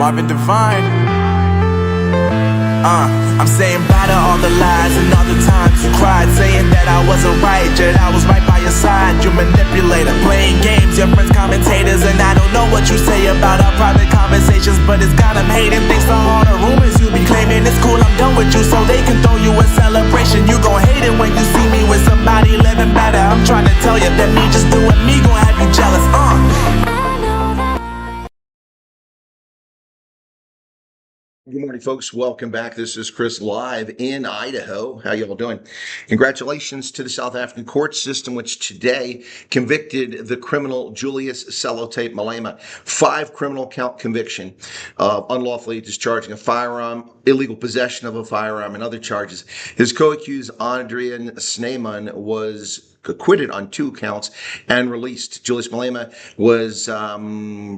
Marvin Devine. I'm saying bye to all the lies and all the times you cried, saying that I wasn't right, yet I was right by your side. You manipulator, playing games, your friends commentators, and I don't know what you say about our private conversations, but it's got them hating. Thanks to all the rumors you be claiming. It's cool, I'm done with you, so they can throw you a celebration. You gon' hate it when you see me with somebody living better. I'm trying to tell you that me just doing me gon' have you jealous. Good morning, folks. Welcome back. This is Chris live in Idaho. How you all doing? Congratulations to the South African court system, which today convicted the criminal Julius Malema. 5 criminal count conviction of unlawfully discharging a firearm, illegal possession of a firearm, and other charges. His co-accused Adrian Snyman was acquitted on 2 counts and released. Julius Malema was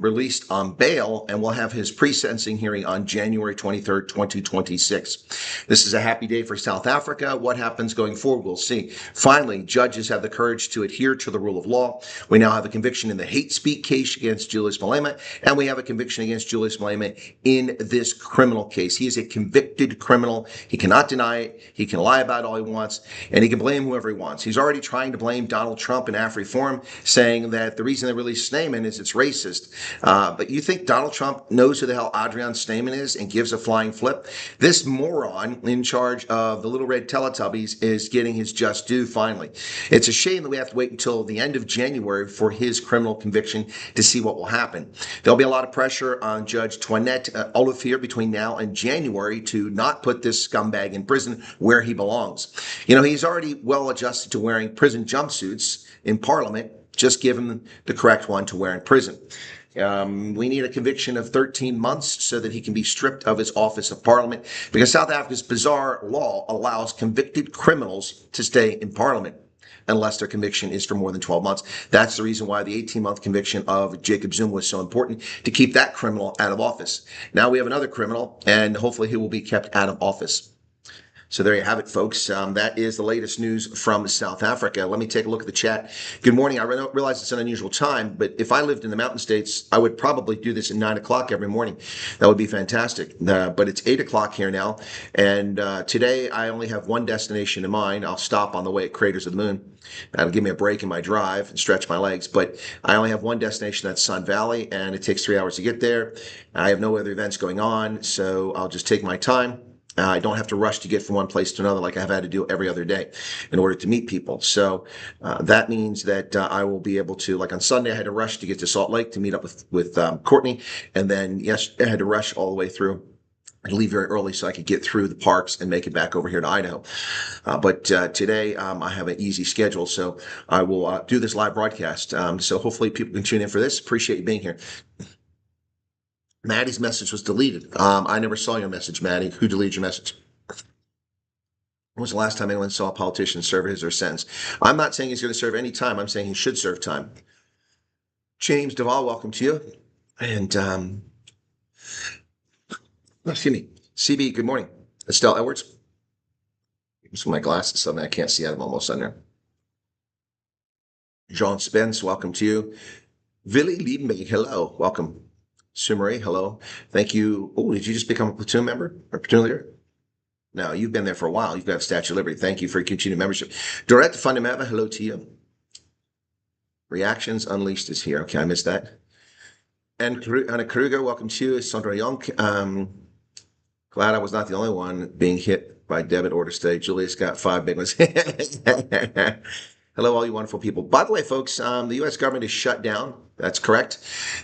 released on bail and will have his pre-sentencing hearing on January 23rd, 2026. This is a happy day for South Africa. What happens going forward, we'll see. Finally, judges have the courage to adhere to the rule of law. We now have a conviction in the hate speech case against Julius Malema, and we have a conviction against Julius Malema in this criminal case. He is a convicted criminal. He cannot deny it. He can lie about all he wants, and he can blame whoever he wants. He's already trying to blame Donald Trump and AfriForum, saying that the reason they released Snyman is it's racist. But you think Donald Trump knows who the hell Adrian Snyman is and gives a flying flip? This moron in charge of the Little Red Teletubbies is getting his just due finally. It's a shame that we have to wait until the end of January for his criminal conviction to see what will happen. There'll be a lot of pressure on Judge Toinette Olivier between now and January to not put this scumbag in prison where he belongs. You know, he's already well adjusted to wearing prison jumpsuits in Parliament. Just give him the correct one to wear in prison. We need a conviction of 13 months so that he can be stripped of his office of Parliament, because South Africa's bizarre law allows convicted criminals to stay in Parliament unless their conviction is for more than 12 months. That's the reason why the 18-month conviction of Jacob Zuma was so important, to keep that criminal out of office. Now we have another criminal, and hopefully he will be kept out of office. So there you have it, folks. That is the latest news from South Africa. Let me take a look at the chat. Good morning. I realize it's an unusual time, but if I lived in the mountain states, I would probably do this at 9 o'clock every morning. That would be fantastic. But it's 8 o'clock here now, and today I only have one destination in mind. I'll stop on the way at Craters of the Moon. That'll give me a break in my drive and stretch my legs. But I only have one destination, that's Sun Valley, and it takes 3 hours to get there. I have no other events going on, so I'll just take my time. I don't have to rush to get from one place to another like I've had to do every other day in order to meet people. So that means that I will be able to, like on Sunday, I had to rush to get to Salt Lake to meet up with Courtney. And then, yes, I had to rush all the way through and leave very early so I could get through the parks and make it back over here to Idaho. But today I have an easy schedule, so I will do this live broadcast. So hopefully people can tune in for this. Appreciate you being here. Maddie's message was deleted. I never saw your message, Maddie. Who deleted your message? When was the last time anyone saw a politician serve his or sentence? I'm not saying he's going to serve any time. I'm saying he should serve time. James Duvall, welcome to you. And, excuse me, CB, good morning. Estelle Edwards. Some of my glasses, something I can't see out of them almost under. Jean Spence, welcome to you. Willie Liebenberg, hello, welcome. Sumari, hello. Thank you. Oh, did you just become a platoon member or platoon leader? No, you've been there for a while. You've got a Statue of Liberty. Thank you for your continued membership. Dorette Fundameva, hello to you. Reactions Unleashed is here. Okay, I missed that. And Anna Kruger, welcome to you. Sandra Yonk. Glad I was not the only one being hit by debit order today. Julius got 5 big ones. Hello, all you wonderful people. By the way, folks, the U.S. government is shut down. That's correct.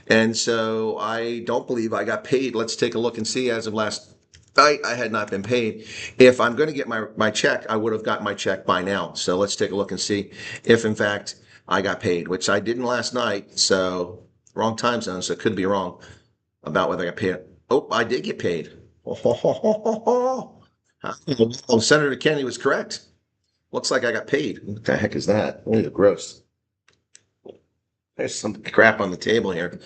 And so I don't believe I got paid. Let's take a look and see. As of last night, I had not been paid. If I'm going to get my check, I would have got my check by now. So let's take a look and see if, in fact, I got paid, which I didn't last night. So wrong time zone, so it could be wrong about whether I got paid. Oh, I did get paid. Oh, Senator Kennedy was correct. Looks like I got paid. What the heck is that? Oh, gross. There's some crap on the table here.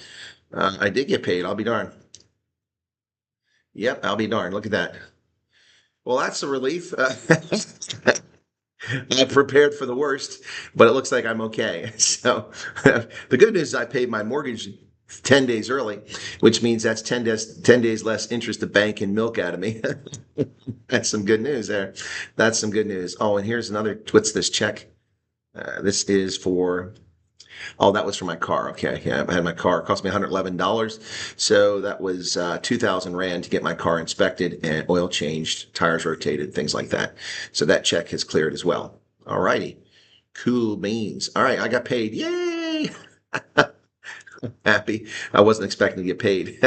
I did get paid. I'll be darned. Yep, I'll be darned. Look at that. Well, that's a relief. I prepared for the worst, but it looks like I'm okay. So the good news is I paid my mortgage 10 days early, which means that's 10 days less interest the bank can milk out of me. That's some good news there. That's some good news. Oh, and here's another, what's this check? This is for, oh, that was for my car. Okay, yeah, I had my car. It cost me $111. So that was 2,000 Rand to get my car inspected and oil changed, tires rotated, things like that. So that check has cleared as well. All righty. Cool beans. All right, I got paid. Yay! Happy. I wasn't expecting to get paid.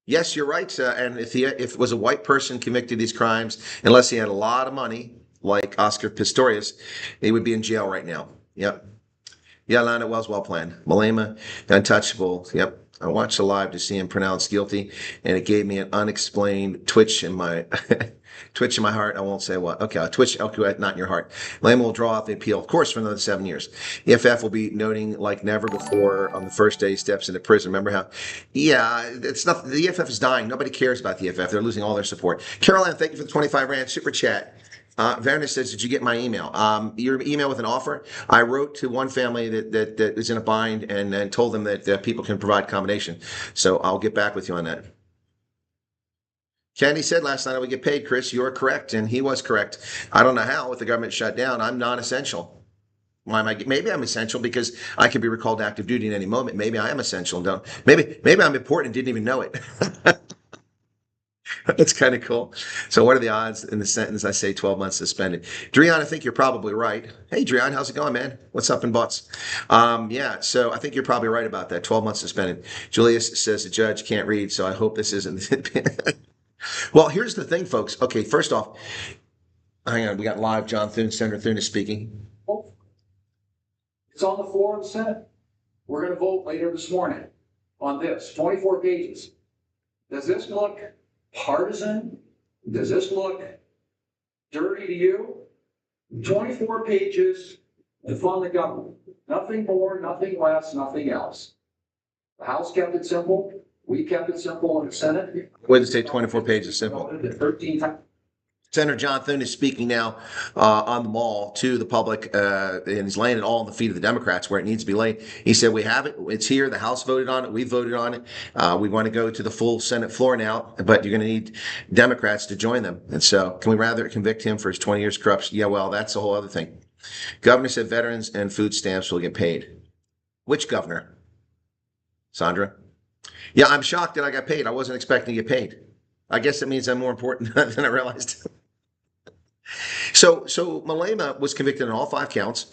Yes, you're right. And if it was a white person convicted of these crimes, unless he had a lot of money, like Oscar Pistorius, he would be in jail right now. Yep. Yeah, Lana, well planned. Malema, untouchable. Yep. I watched the live to see him pronounced guilty, and it gave me an unexplained twitch in my twitch in my heart. I won't say what. Okay, a twitch, okay, not in your heart. Malema will draw out the appeal, of course, for another 7 years. EFF will be noting like never before on the first day he steps into prison. Remember how? Yeah, it's not. The EFF is dying. Nobody cares about the EFF. They're losing all their support. Caroline, thank you for the 25 Rand super chat. Werner says, did you get my email? Your email with an offer? I wrote to one family that is in a bind and told them that people can provide accommodation. So I'll get back with you on that. Candy said last night I would get paid, Chris. You are correct, and he was correct. I don't know how with the government shut down. I'm non-essential. Why am I? Maybe I'm essential because I could be recalled to active duty at any moment. Maybe I am essential. Maybe I'm important and didn't even know it. That's kind of cool. So what are the odds in the sentence I say 12 months suspended? Dreon, I think you're probably right. Hey, Dreon, how's it going, man? What's up in butts? Yeah, so I think you're probably right about that. 12 months suspended. Julius says the judge can't read, so I hope this isn't. Well, here's the thing, folks. Okay, first off, hang on. We got live John Thune, Senator Thune is speaking. It's on the floor of the Senate. We're going to vote later this morning on this. 24 pages. Does this look partisan? Does this look dirty to you? 24 pages to fund the government. Nothing more, nothing less, nothing else. The House kept it simple. We kept it simple in the Senate. What did it say? 24 pages simple. 13 times. Senator John Thune is speaking now on the mall to the public, and he's laying it all on the feet of the Democrats where it needs to be laid. He said, we have it. It's here. The House voted on it. We voted on it. We want to go to the full Senate floor now, but you're going to need Democrats to join them. And so can we rather convict him for his 20 years corruption? Yeah, well, that's a whole other thing. Governor said veterans and food stamps will get paid. Which governor? Sandra? Yeah, I'm shocked that I got paid. I wasn't expecting to get paid. I guess it means I'm more important than I realized. So Malema was convicted on all 5 counts.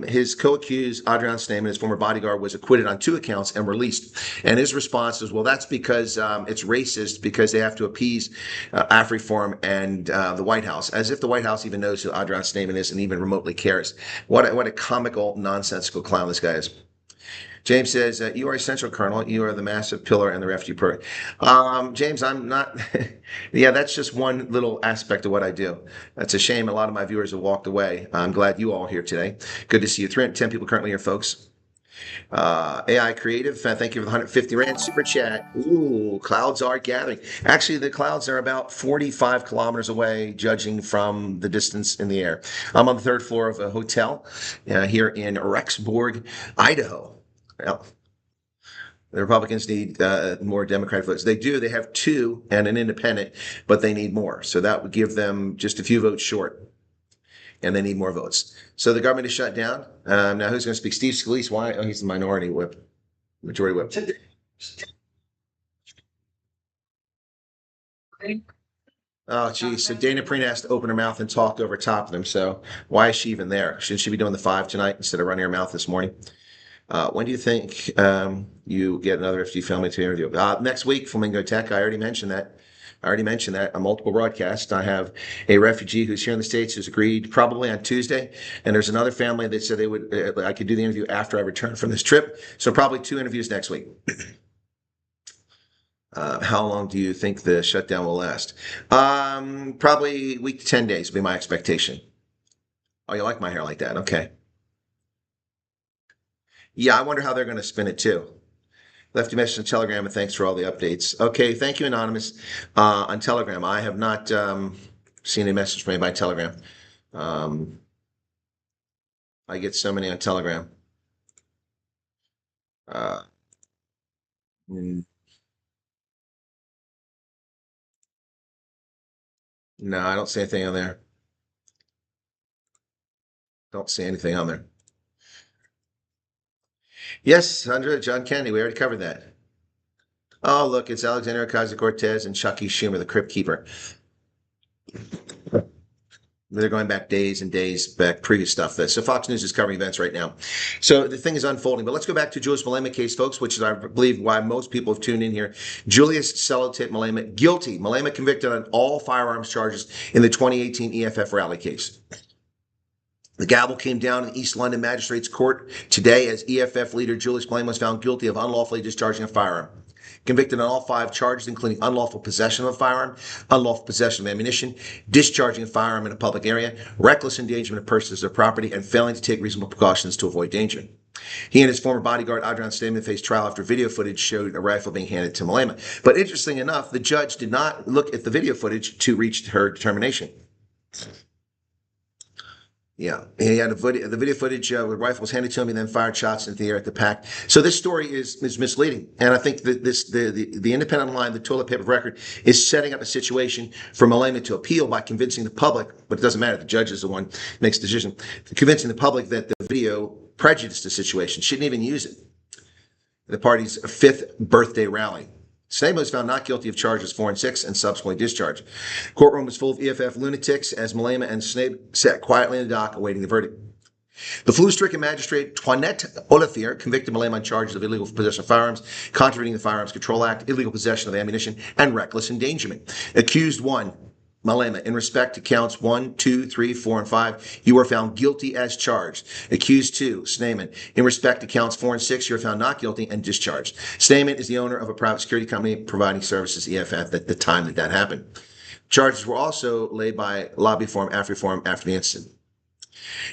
His co-accused, Adrian Snyman, his former bodyguard, was acquitted on 2 accounts and released. And his response is, well, that's because it's racist because they have to appease AfriForum and the White House, as if the White House even knows who Adrian Snyman is and even remotely cares. What a comical, nonsensical clown this guy is. James says, you are essential, Colonel. You are the massive pillar in the refugee program. James, I'm not. Yeah, that's just one little aspect of what I do. That's a shame. A lot of my viewers have walked away. I'm glad you all are here today. Good to see you. 310 people currently here, folks. AI Creative, thank you for the 150 Rand super chat. Ooh, clouds are gathering. Actually, the clouds are about 45 kilometers away, judging from the distance in the air. I'm on the 3rd floor of a hotel here in Rexburg, Idaho. Well, the Republicans need more Democratic votes. They do. They have 2 and an independent, but they need more. So that would give them just a few votes short. And they need more votes. So the government is shut down. Now, who's going to speak? Steve Scalise. Why? Oh, he's the minority whip. Majority whip. Oh, geez. So Dana Preen has to open her mouth and talk over top of them. So why is she even there? Shouldn't she be doing the 5 tonight instead of running her mouth this morning? When do you think you get another refugee family to interview? Next week, Flamingo Tech. I already mentioned that. A multiple broadcast. I have a refugee who's here in the States who's agreed probably on Tuesday. And there's another family that said they would, I could do the interview after I return from this trip. So probably 2 interviews next week. How long do you think the shutdown will last? Probably week to 10 days would be my expectation. Oh, you like my hair like that? Okay. Yeah, I wonder how they're going to spin it too. Left you a message on Telegram and thanks for all the updates. Okay, thank you, Anonymous. On Telegram, I have not seen a message from anybody on Telegram. I get so many on Telegram. Uh, mm, no, I don't see anything on there. Don't see anything on there. Yes, Sandra, John Kennedy, we already covered that. Oh, look, it's Alexander Ocasio-Cortez and Chucky Schumer, the Crypt Keeper. They're going back days and days back, previous stuff. So Fox News is covering events right now. So the thing is unfolding. But let's go back to Julius Malema case, folks, which is, I believe, why most people have tuned in here. Julius Sellotape Malema, guilty. Malema convicted on all firearms charges in the 2018 EFF rally case. The gavel came down in East London Magistrates Court today as EFF leader Julius Malema was found guilty of unlawfully discharging a firearm. Convicted on all 5 charges, including unlawful possession of a firearm, unlawful possession of ammunition, discharging a firearm in a public area, reckless endangerment of persons or property, and failing to take reasonable precautions to avoid danger. He and his former bodyguard, Adrian Stamen, faced trial after video footage showed a rifle being handed to Malema. But interesting enough, the judge did not look at the video footage to reach her determination. Yeah, he had the video footage where the rifle was handed to him and then fired shots into the air at the pack. So this story is misleading. And I think that the independent line, the toilet paper record, is setting up a situation for Malema to appeal by convincing the public, but it doesn't matter, the judge is the one who makes the decision, convincing the public that the video prejudiced the situation, shouldn't even use it. The party's 5th birthday rally. Stamen was found not guilty of charges 4 and 6 and subsequently discharged. Courtroom was full of EFF lunatics as Malema and Stamen sat quietly in the dock awaiting the verdict. The flu-stricken magistrate Toinette Olivier convicted Malema on charges of illegal possession of firearms, contravening the Firearms Control Act, illegal possession of ammunition, and reckless endangerment. Accused 1, Malema, in respect to counts 1, 2, 3, 4, and 5, you are found guilty as charged. Accused 2, Stamen, in respect to counts 4 and 6, you are found not guilty and discharged. Stamen is the owner of a private security company providing services to EFF at the time that happened. Charges were also laid by lobby forum after the incident.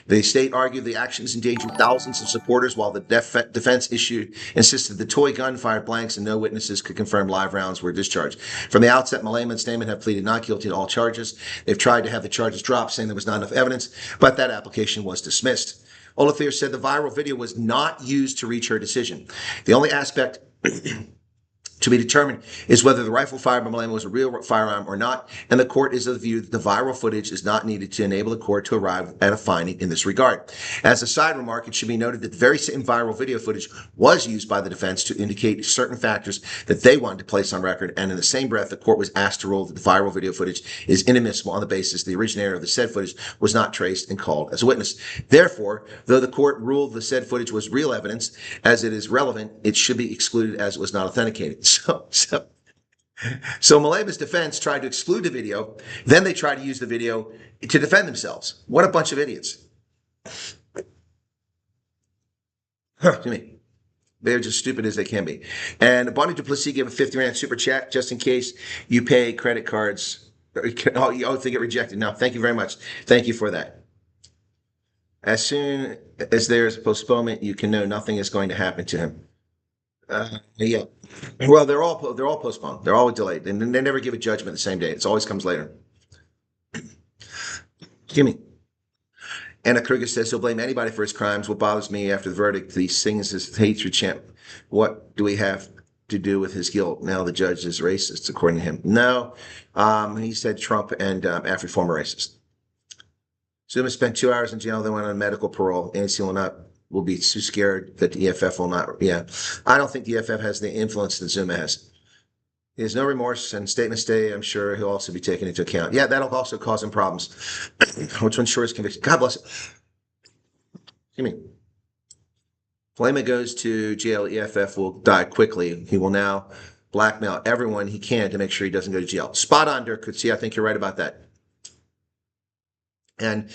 The state argued the actions endangered thousands of supporters, while the defense insisted the toy gun fired blanks and no witnesses could confirm live rounds were discharged. From the outset, Malema and Stamen have pleaded not guilty to all charges. They've tried to have the charges dropped, saying there was not enough evidence, but that application was dismissed. Olivier said the viral video was not used to reach her decision. The only aspect to be determined is whether the rifle fired by Malema was a real firearm or not, and the court is of the view that the viral footage is not needed to enable the court to arrive at a finding in this regard. As a side remark, it should be noted that the very same viral video footage was used by the defense to indicate certain factors that they wanted to place on record, and in the same breath, the court was asked to rule that the viral video footage is inadmissible on the basis the originator of the said footage was not traced and called as a witness. Therefore, though the court ruled the said footage was real evidence, as it is relevant, it should be excluded as it was not authenticated. So Malema's defense tried to exclude the video. Then they tried to use the video to defend themselves. What a bunch of idiots. They're just stupid as they can be. And Bonnie Duplessis gave a 50 Rand super chat just in case you pay credit cards. Oh, they get rejected. No, thank you very much. Thank you for that. As soon as there's a postponement, you can know nothing is going to happen to him. Yeah. Well, they're all postponed. They're always delayed, and they never give a judgment the same day. It always comes later. Gimme. Anna Kruger says he'll blame anybody for his crimes. What bothers me after the verdict, he sings his hatred chant. What do we have to do with his guilt? Now the judge is racist, according to him. No, he said Trump and Afri former racist. Zuma spent 2 hours in jail, then went on medical parole. ANC will be too scared that the EFF will not. Yeah, I don't think the EFF has the influence that Zuma has. He has no remorse, and statements stay, I'm sure he'll also be taken into account. Yeah, that'll also cause him problems, which will ensure his conviction. God bless it. Excuse me. Malema goes to jail, EFF will die quickly. He will now blackmail everyone he can to make sure he doesn't go to jail. Spot on, Dirk. See, I think you're right about that. And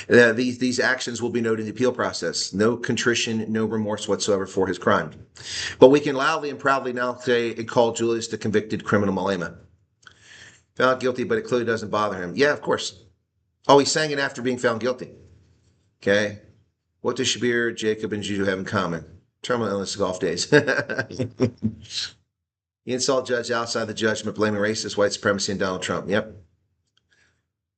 these actions will be noted in the appeal process. No contrition, no remorse whatsoever for his crime. But we can loudly and proudly now say and call Julius the convicted criminal Malema. Found guilty, but it clearly doesn't bother him. Yeah, of course. Oh, he sang it after being found guilty. Okay. What does Shabir, Jacob, and Juju have in common? Terminal illness, golf days. The insult judge outside the judgment, blaming racist, white supremacy, and Donald Trump. Yep.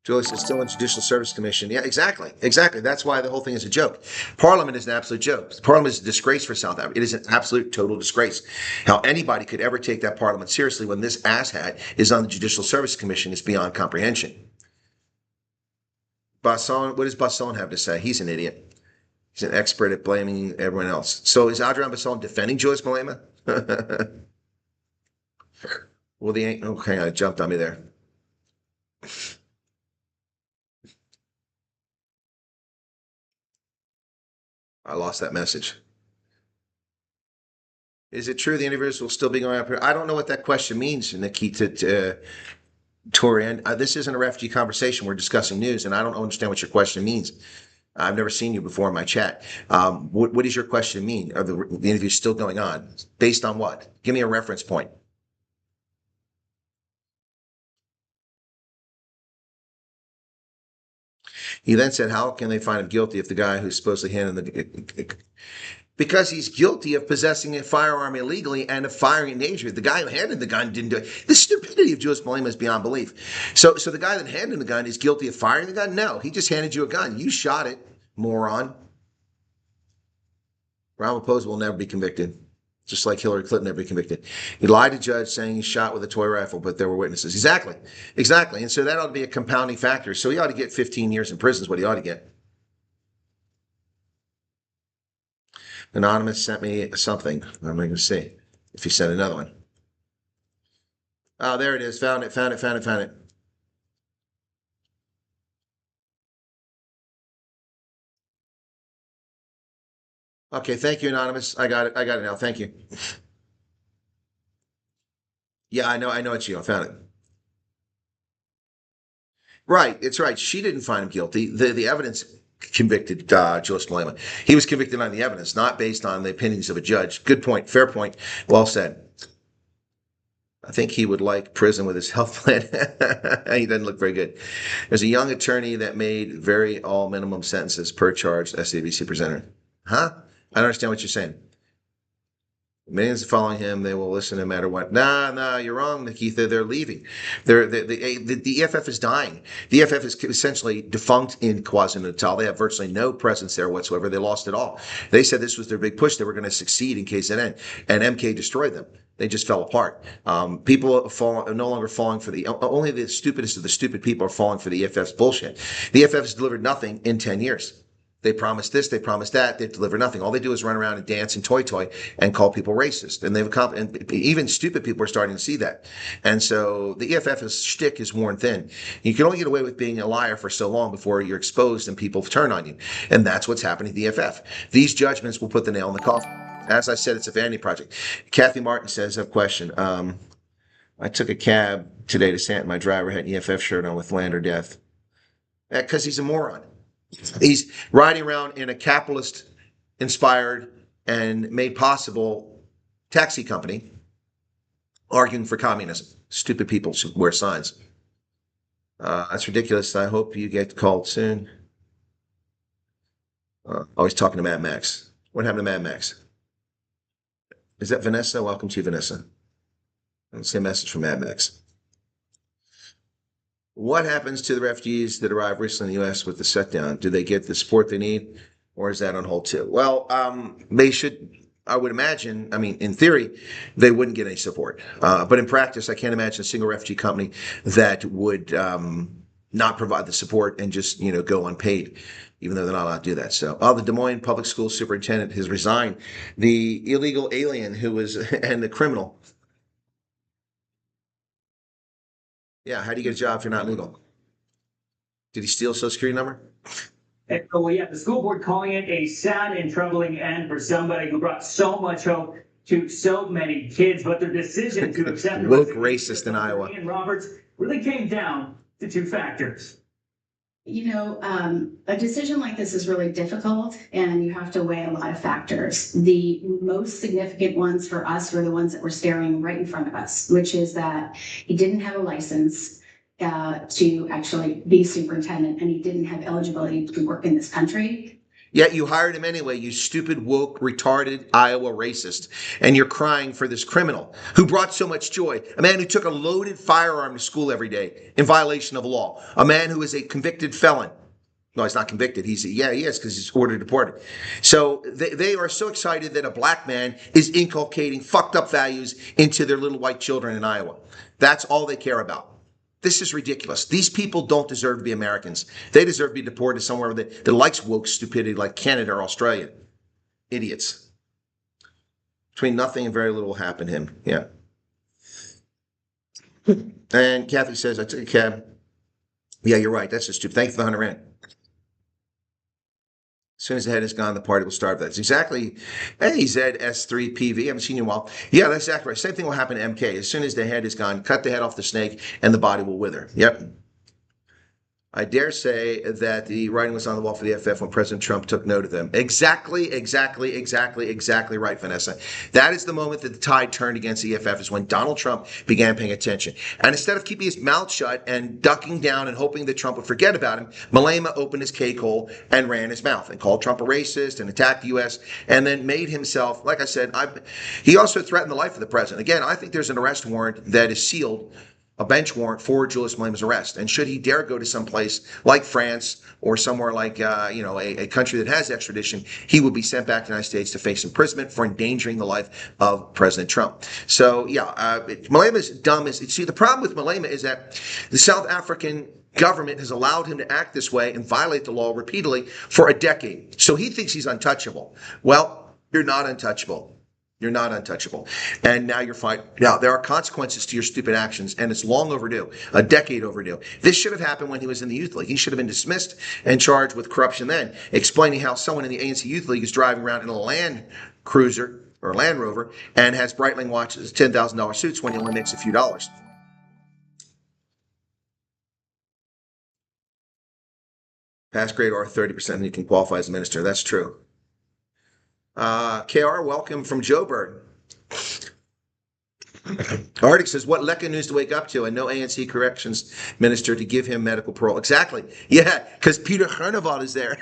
Julius is still in Judicial Service Commission. Yeah, exactly. Exactly. That's why the whole thing is a joke. Parliament is an absolute joke. Parliament is a disgrace for South Africa. It is an absolute, total disgrace. How anybody could ever take that Parliament seriously when this asshat is on the Judicial Service Commission is beyond comprehension. Basson, what does Basson have to say? He's an idiot. He's an expert at blaming everyone else. So is Adrian Basson defending Julius Malema? Well, okay, I jumped on me there. I lost that message. Is it true the interviews will still be going up here? I don't know what that question means, Nikita Torian. This isn't a refugee conversation. We're discussing news, and I don't understand what your question means. I've never seen you before in my chat. What does your question mean? Are the interviews still going on? Based on what? Give me a reference point. He then said, how can they find him guilty if the guy who's supposedly handing the... Because he's guilty of possessing a firearm illegally and of firing in danger. The guy who handed the gun didn't do it. The stupidity of Julius Malema is beyond belief. So the guy that handed the gun is guilty of firing the gun? No, he just handed you a gun. You shot it, moron. Ramaphosa will never be convicted, just like Hillary Clinton never be convicted. He lied to judge saying he shot with a toy rifle, but there were witnesses. Exactly. And so that ought to be a compounding factor. So he ought to get 15 years in prison is what he ought to get. Anonymous sent me something. I'm going to see if he sent another one. Oh, there it is. Found it. Okay, thank you, Anonymous. I got it now. Thank you. Yeah, I know it's you. I found it. Right, it's right. She didn't find him guilty. The evidence convicted Julius Malema. He was convicted on the evidence, not based on the opinions of a judge. Good point. Fair point. Well said. I think he would like prison with his health plan. He doesn't look very good. There's a young attorney that made very all minimum sentences per charge, SABC presenter. Huh? I don't understand what you're saying. Millions are following him. They will listen no matter what. Nah, you're wrong, Nikita. They're leaving. The EFF is dying. The EFF is essentially defunct in KwaZulu-Natal. They have virtually no presence there whatsoever. They lost it all. They said this was their big push. They were going to succeed in KZN, and MK destroyed them. They just fell apart. People are no longer falling for only the stupidest of the stupid people are falling for the EFF's bullshit. The EFF has delivered nothing in 10 years. They promised this, they promised that, they deliver nothing. All they do is run around and dance and toy and call people racist. And and even stupid people are starting to see that. And so the EFF's shtick is worn thin. You can only get away with being a liar for so long before you're exposed and people turn on you. And that's what's happening to the EFF. These judgments will put the nail in the coffin. As I said, it's a vanity project. Kathy Martin says, I have a question. I took a cab today to Stanton. My driver had an EFF shirt on with land or death. Because he's a moron. He's riding around in a capitalist-inspired and made possible taxi company arguing for communism. Stupid people should wear signs. That's ridiculous. I hope you get called soon. Always talking to Mad Max. What happened to Mad Max? Is that Vanessa? Welcome to you, Vanessa. Let's say a message from Mad Max. What happens to the refugees that arrived recently in the U.S. with the shutdown? Do they get the support they need, or is that on hold too? Well, they should, I would imagine, in theory, they wouldn't get any support. But in practice, I can't imagine a single refugee company that would not provide the support and just, go unpaid, even though they're not allowed to do that. So, the Des Moines Public School Superintendent has resigned. The illegal alien and the criminal. Yeah, how do you get a job if you're not legal? Did he steal a Social Security number? Well, yeah, the school board calling it a sad and troubling end for somebody who brought so much hope to so many kids, but their decision to accept woke racist in Iowa. Ian Roberts really came down to two factors. A decision like this is really difficult, and you have to weigh a lot of factors. The most significant ones for us were the ones that were staring right in front of us, which is that he didn't have a license to actually be superintendent, and he didn't have eligibility to work in this country. Yet you hired him anyway, you stupid, woke, retarded Iowa racist. And you're crying for this criminal who brought so much joy. A man who took a loaded firearm to school every day in violation of law. A man who is a convicted felon. No, he's not convicted. He is, because he's ordered deported. So they are so excited that a black man is inculcating fucked up values into their little white children in Iowa. That's all they care about. This is ridiculous. These people don't deserve to be Americans. They deserve to be deported somewhere that likes woke stupidity like Canada or Australia. Idiots. Between nothing and very little will happen to him. Yeah. And Kathy says, I took a cab. Yeah, you're right. That's just stupid. Thank you for the 100 rand. As soon as the head is gone, the party will start. That's exactly. Hey, ZS3PV. I haven't seen you in a while. Yeah, that's exactly right. Same thing will happen to MK. As soon as the head is gone, cut the head off the snake and the body will wither. Yep. I dare say that the writing was on the wall for the FF when President Trump took note of them. Exactly right, Vanessa. That is the moment that the tide turned against the EFF, is when Donald Trump began paying attention. And instead of keeping his mouth shut and ducking down and hoping that Trump would forget about him, Malema opened his cake hole and ran his mouth and called Trump a racist and attacked the U.S. and then made himself, like I said, he also threatened the life of the president. Again, I think there's an arrest warrant that is sealed, a bench warrant for Julius Malema's arrest. And should he dare go to some place like France or somewhere like, a country that has extradition, he would be sent back to the United States to face imprisonment for endangering the life of President Trump. So, Malema is dumb. See, the problem with Malema is that the South African government has allowed him to act this way and violate the law repeatedly for a decade. So he thinks he's untouchable. Well, you're not untouchable. You're not untouchable. And now you're fine. Now, there are consequences to your stupid actions, and it's long overdue, a decade overdue. This should have happened when he was in the Youth League. He should have been dismissed and charged with corruption then, explaining how someone in the ANC Youth League is driving around in a Land Cruiser or Land Rover and has Breitling watches, $10,000 suits when he only makes a few dollars. Pass grade or 30%, and you can qualify as a minister. That's true. KR, welcome from Joburg. Arctic says, what Lecca news to wake up to, and no ANC corrections minister to give him medical parole. Exactly. Yeah, because Peter Gernevald is there.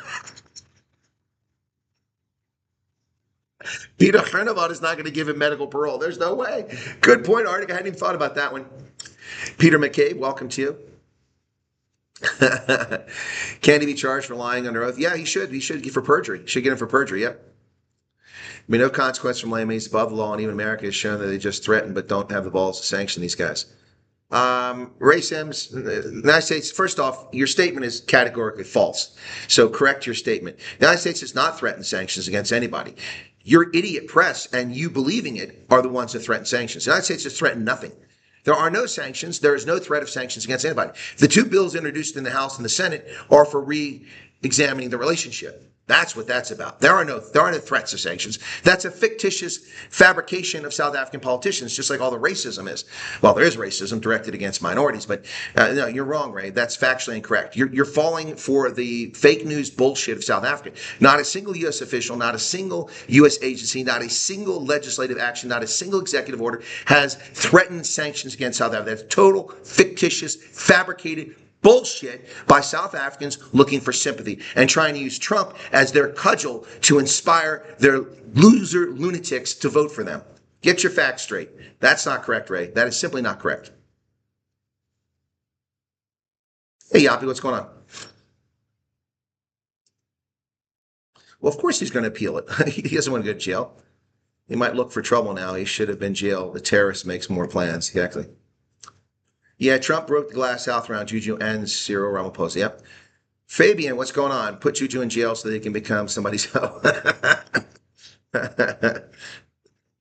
Peter Gernevald is not going to give him medical parole. There's no way. Good point, Arctic. I hadn't even thought about that one. Peter McCabe, welcome to you. Can he be charged for lying under oath? Yeah, he should. He should get for perjury. Should get him for perjury, yeah. I mean, no consequence from Malema. He's above the law, and even America has shown that they just threaten but don't have the balls to sanction these guys. Ray Sims, the United States, first off, your statement is categorically false. So correct your statement. The United States has not threatened sanctions against anybody. Your idiot press and you believing it are the ones that threaten sanctions. The United States has threatened nothing. There are no sanctions. There is no threat of sanctions against anybody. The two bills introduced in the House and the Senate are for re-examining the relationship. That's what that's about. There are no threats of sanctions. That's a fictitious fabrication of South African politicians, just like all the racism is. Well, there is racism directed against minorities, but no, you're wrong, Ray. That's factually incorrect. You're falling for the fake news bullshit of South Africa. Not a single U.S. official, not a single U.S. agency, not a single legislative action, not a single executive order has threatened sanctions against South Africa. That's total fictitious, fabricated bullshit by South Africans looking for sympathy and trying to use Trump as their cudgel to inspire their loser lunatics to vote for them. Get your facts straight. That's not correct, Ray. That is simply not correct. Hey, Yappy, what's going on? Well, of course he's going to appeal it. He doesn't want to go to jail. He might look for trouble now. He should have been jailed. The terrorist makes more plans. Exactly. Yeah, Trump broke the glass house around Juju and Cyril Ramaphosa. Yep. Fabian, what's going on? Put Juju in jail so they can become somebody's hoe.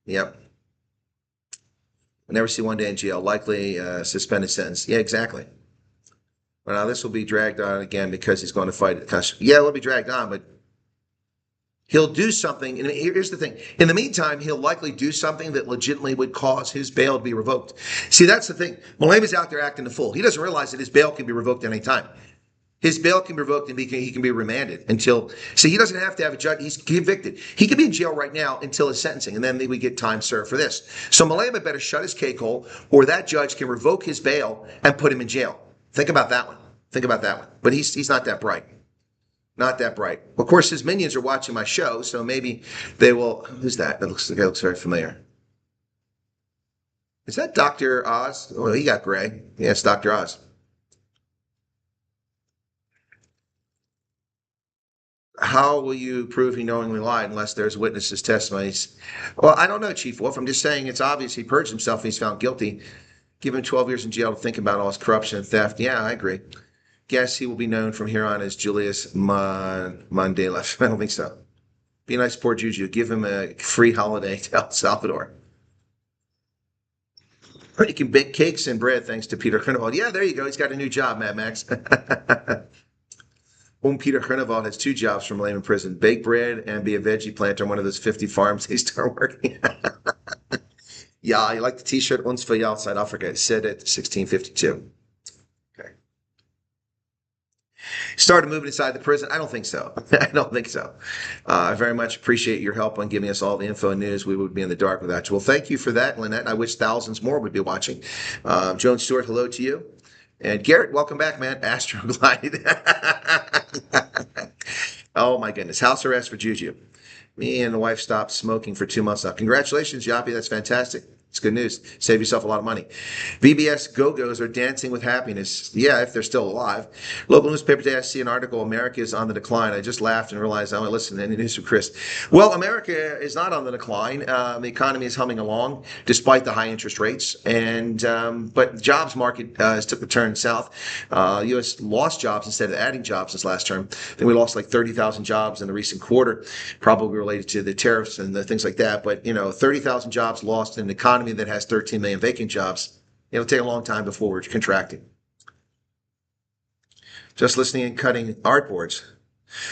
Yep. We'll never see one day in jail. Likely suspended sentence. Yeah, exactly. Well, now this will be dragged on again because he's going to fight it. Yeah, it will be dragged on, but he'll do something. And here's the thing. In the meantime, he'll likely do something that legitimately would cause his bail to be revoked. See, that's the thing. Malema's out there acting the fool. He doesn't realize that his bail can be revoked at any time. His bail can be revoked and he can be remanded until, see, he doesn't have to have a judge. He's convicted. He could be in jail right now until his sentencing, and then we get time served for this. So Malema better shut his cake hole, or that judge can revoke his bail and put him in jail. Think about that one. Think about that one. But he's not that bright. Not that bright. Of course, his minions are watching my show, so maybe they will. Who's that? That looks very familiar. Is that Dr. Oz? Oh, he got gray. Yes, Dr. Oz. How will you prove he knowingly lied unless there's witnesses' testimonies? Well, I don't know, Chief Wolf. I'm just saying it's obvious he purged himself and he's found guilty. Give him 12 years in jail to think about all his corruption and theft. Yeah, I agree. Guess he will be known from here on as Julius Mandela. I don't think so. Be nice, poor Juju. Give him a free holiday to El Salvador. You can bake cakes and bread thanks to Peter Grunewald. Yeah, there you go. He's got a new job, Mad Max. Peter Grunewald has 2 jobs from Malema prison: bake bread and be a veggie planter on one of those 50 farms they start working. Yeah, you like the t-shirt? Ons voor jou outside Africa. It said it 1652. Okay. Started moving inside the prison? I don't think so. I don't think so. I very much appreciate your help on giving us all the info and news. We would be in the dark without you. Well, thank you for that, Lynette. I wish thousands more would be watching. Joan Stewart, hello to you. And Garrett, welcome back, man. Astroglide. Oh, my goodness. House arrest for Juju. Me and the wife stopped smoking for 2 months now. Congratulations, Yappy. That's fantastic. It's good news. Save yourself a lot of money. VBS Go-Go's are dancing with happiness. Yeah, if they're still alive. Local newspaper today, I see an article, America is on the decline. I just laughed and realized I want to listen to any news from Chris. Well, America is not on the decline. The economy is humming along despite the high interest rates. And but the jobs market has took a turn south. U.S. lost jobs instead of adding jobs this last term. Then we lost like 30,000 jobs in the recent quarter, probably related to the tariffs and the things like that. But, 30,000 jobs lost in an economy that has 13 million vacant jobs. It'll take a long time before we're contracting. Just listening and cutting artboards.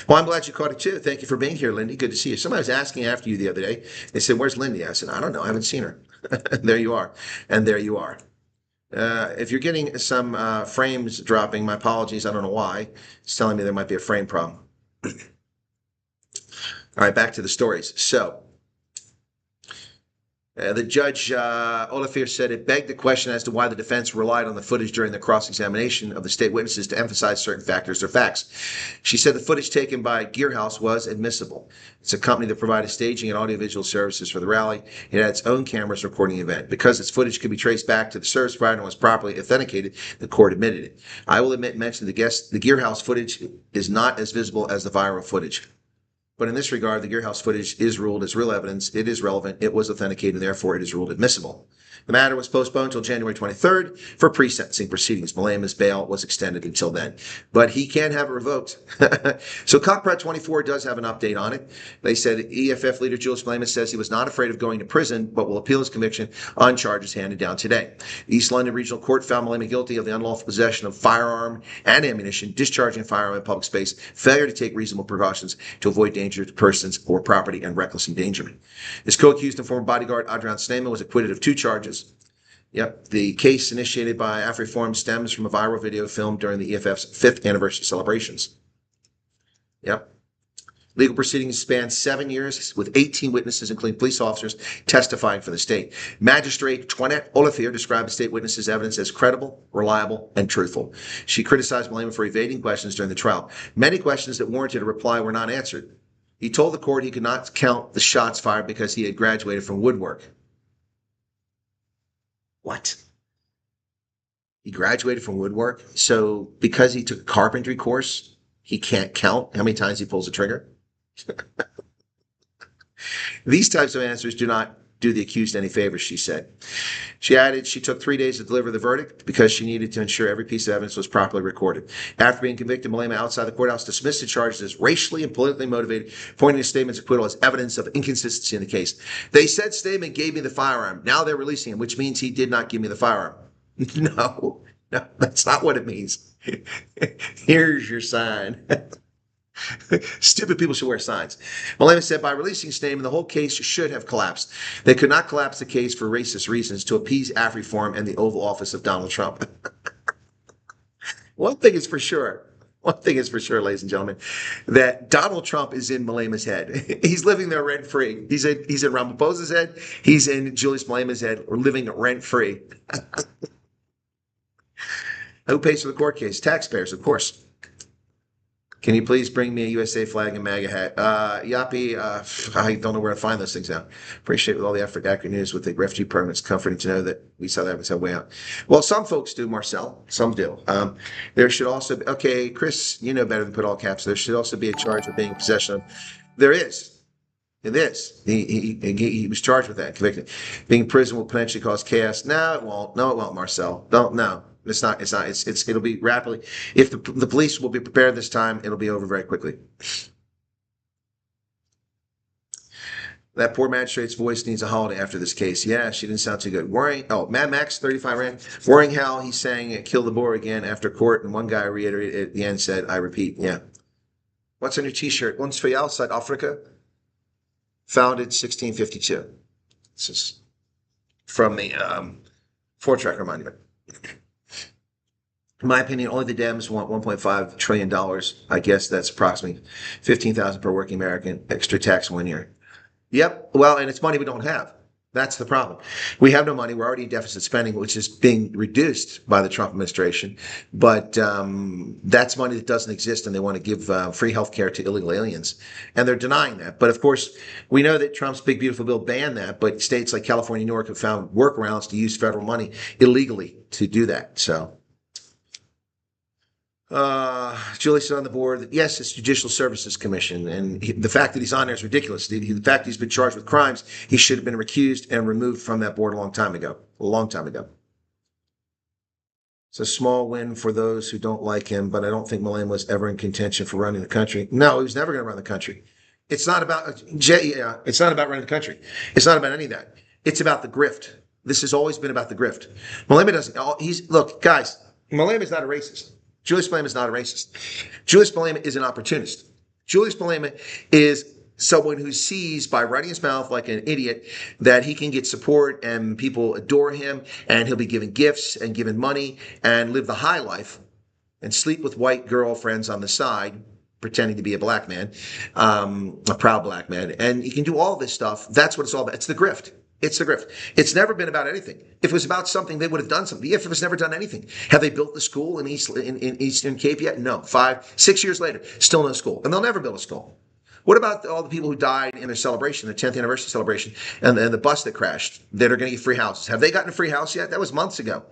Well, I'm glad you caught it too. Thank you for being here, Lindy. Good to see you. Somebody was asking after you the other day. They said, "Where's Lindy?" I said, "I don't know. I haven't seen her." There you are. And there you are. If you're getting some frames dropping, my apologies. I don't know why. It's telling me there might be a frame problem. All right, back to the stories. So, the judge, Olivier, said it begged the question as to why the defense relied on the footage during the cross-examination of the state witnesses to emphasize certain factors or facts. She said the footage taken by Gearhouse was admissible. It's a company that provided staging and audiovisual services for the rally. It had its own cameras recording the event. Because its footage could be traced back to the service provider and was properly authenticated, the court admitted it. I will mention the Gearhouse footage is not as visible as the viral footage. But in this regard, the Gearhouse footage is ruled as real evidence. It is relevant. It was authenticated, and therefore it is ruled admissible. The matter was postponed until January 23rd for pre-sentencing proceedings. Malema's bail was extended until then, but he can have it revoked. So Cockprat 24 does have an update on it. They said EFF leader Julius Malema says he was not afraid of going to prison, but will appeal his conviction on charges handed down today. The East London Regional Court found Malema guilty of the unlawful possession of firearm and ammunition, discharging a firearm in public space, failure to take reasonable precautions to avoid danger to persons or property, and reckless endangerment. His co-accused and former bodyguard Adrian Sneeman was acquitted of 2 charges. Yep, the case initiated by AfriForum stems from a viral video filmed during the EFF's 5th anniversary celebrations. Yep. Legal proceedings spanned 7 years with 18 witnesses, including police officers, testifying for the state. Magistrate Toinette Olivier described the state witnesses' evidence as credible, reliable, and truthful. She criticized Malema for evading questions during the trial. Many questions that warranted a reply were not answered. He told the court he could not count the shots fired because he had graduated from woodwork. What? He graduated from woodwork, so because he took a carpentry course, he can't count how many times he pulls a trigger? These types of answers do not do the accused any favors, she said. She added she took 3 days to deliver the verdict because she needed to ensure every piece of evidence was properly recorded. After being convicted, Malema outside the courthouse dismissed the charges as racially and politically motivated, pointing to Stateman's acquittal as evidence of inconsistency in the case. They said Stateman gave me the firearm. Now they're releasing him, which means he did not give me the firearm. No, that's not what it means. Here's your sign. Stupid people should wear signs. Malema said by releasing Stateman, the whole case should have collapsed. They could not collapse the case for racist reasons to appease AfriForum and the Oval Office of Donald Trump. One thing is for sure, ladies and gentlemen, that Donald Trump is in Malema's head. He's living there rent-free. He's in Ramaphosa's head. He's in Julius Malema's head. We're living rent-free. Who pays for the court case? Taxpayers, of course. Can you please bring me a USA flag and MAGA hat? Yappy, I don't know where to find those things now. Appreciate with all the effort, accurate news with the refugee program. It's comforting to know that we South Africans have way out. Well, some folks do, Marcel. Some do. There should also be, okay, Chris, you know better than put all caps. There should also be a charge of being in possession of. There is. It is. He was charged with that, convicted. Being in prison will potentially cause chaos. No, it won't. No, it won't, Marcel. Don't. No, it's not. It's not. It'll be rapidly. If the police will be prepared this time, it'll be over very quickly. That poor magistrate's voice needs a holiday after this case. Yeah, she didn't sound too good. Worrying. Oh, Mad Max 35 Rand. Worrying how he's saying kill the boar again after court, and one guy reiterated at the end said, "I repeat." Yeah. What's on your T-shirt? One's for you, South Africa. Founded 1652. This is from the four-tracker monument. In my opinion, only the Dems want $1.5 trillion. I guess that's approximately $15,000 per working American, extra tax 1 year. Yep. Well, and it's money we don't have. That's the problem. We have no money. We're already in deficit spending, which is being reduced by the Trump administration. But that's money that doesn't exist, and they want to give free health care to illegal aliens. And they're denying that. But, of course, we know that Trump's Big Beautiful Bill banned that, but states like California and New York have found workarounds to use federal money illegally to do that. So Julius is on the board. Yes, it's Judicial Services Commission, and the fact that he's on there is ridiculous. The fact he's been charged with crimes, he should have been recused and removed from that board a long time ago. It's a small win for those who don't like him, but I don't think Malema was ever in contention for running the country. No, he was never going to run the country. It's not about it's not about running the country. It's not about any of that. It's about the grift. This has always been about the grift. Malema doesn't. Look, guys. Malema is not a racist. Julius Malema is not a racist. Julius Malema is an opportunist. Julius Malema is someone who sees by writing his mouth like an idiot that he can get support and people adore him, and he'll be given gifts and given money and live the high life and sleep with white girlfriends on the side, pretending to be a black man, a proud black man. And he can do all this stuff. That's what it's all about. It's the grift. It's the grift. It's never been about anything. If it was about something, they would have done something. The EFF has never done anything. Have they built the school in Eastern Cape yet? No. 5, 6 years later, still no school. And they'll never build a school. What about all the people who died in their celebration, the 10th anniversary celebration, and the bus that crashed that are going to get free houses? Have they gotten a free house yet? That was months ago.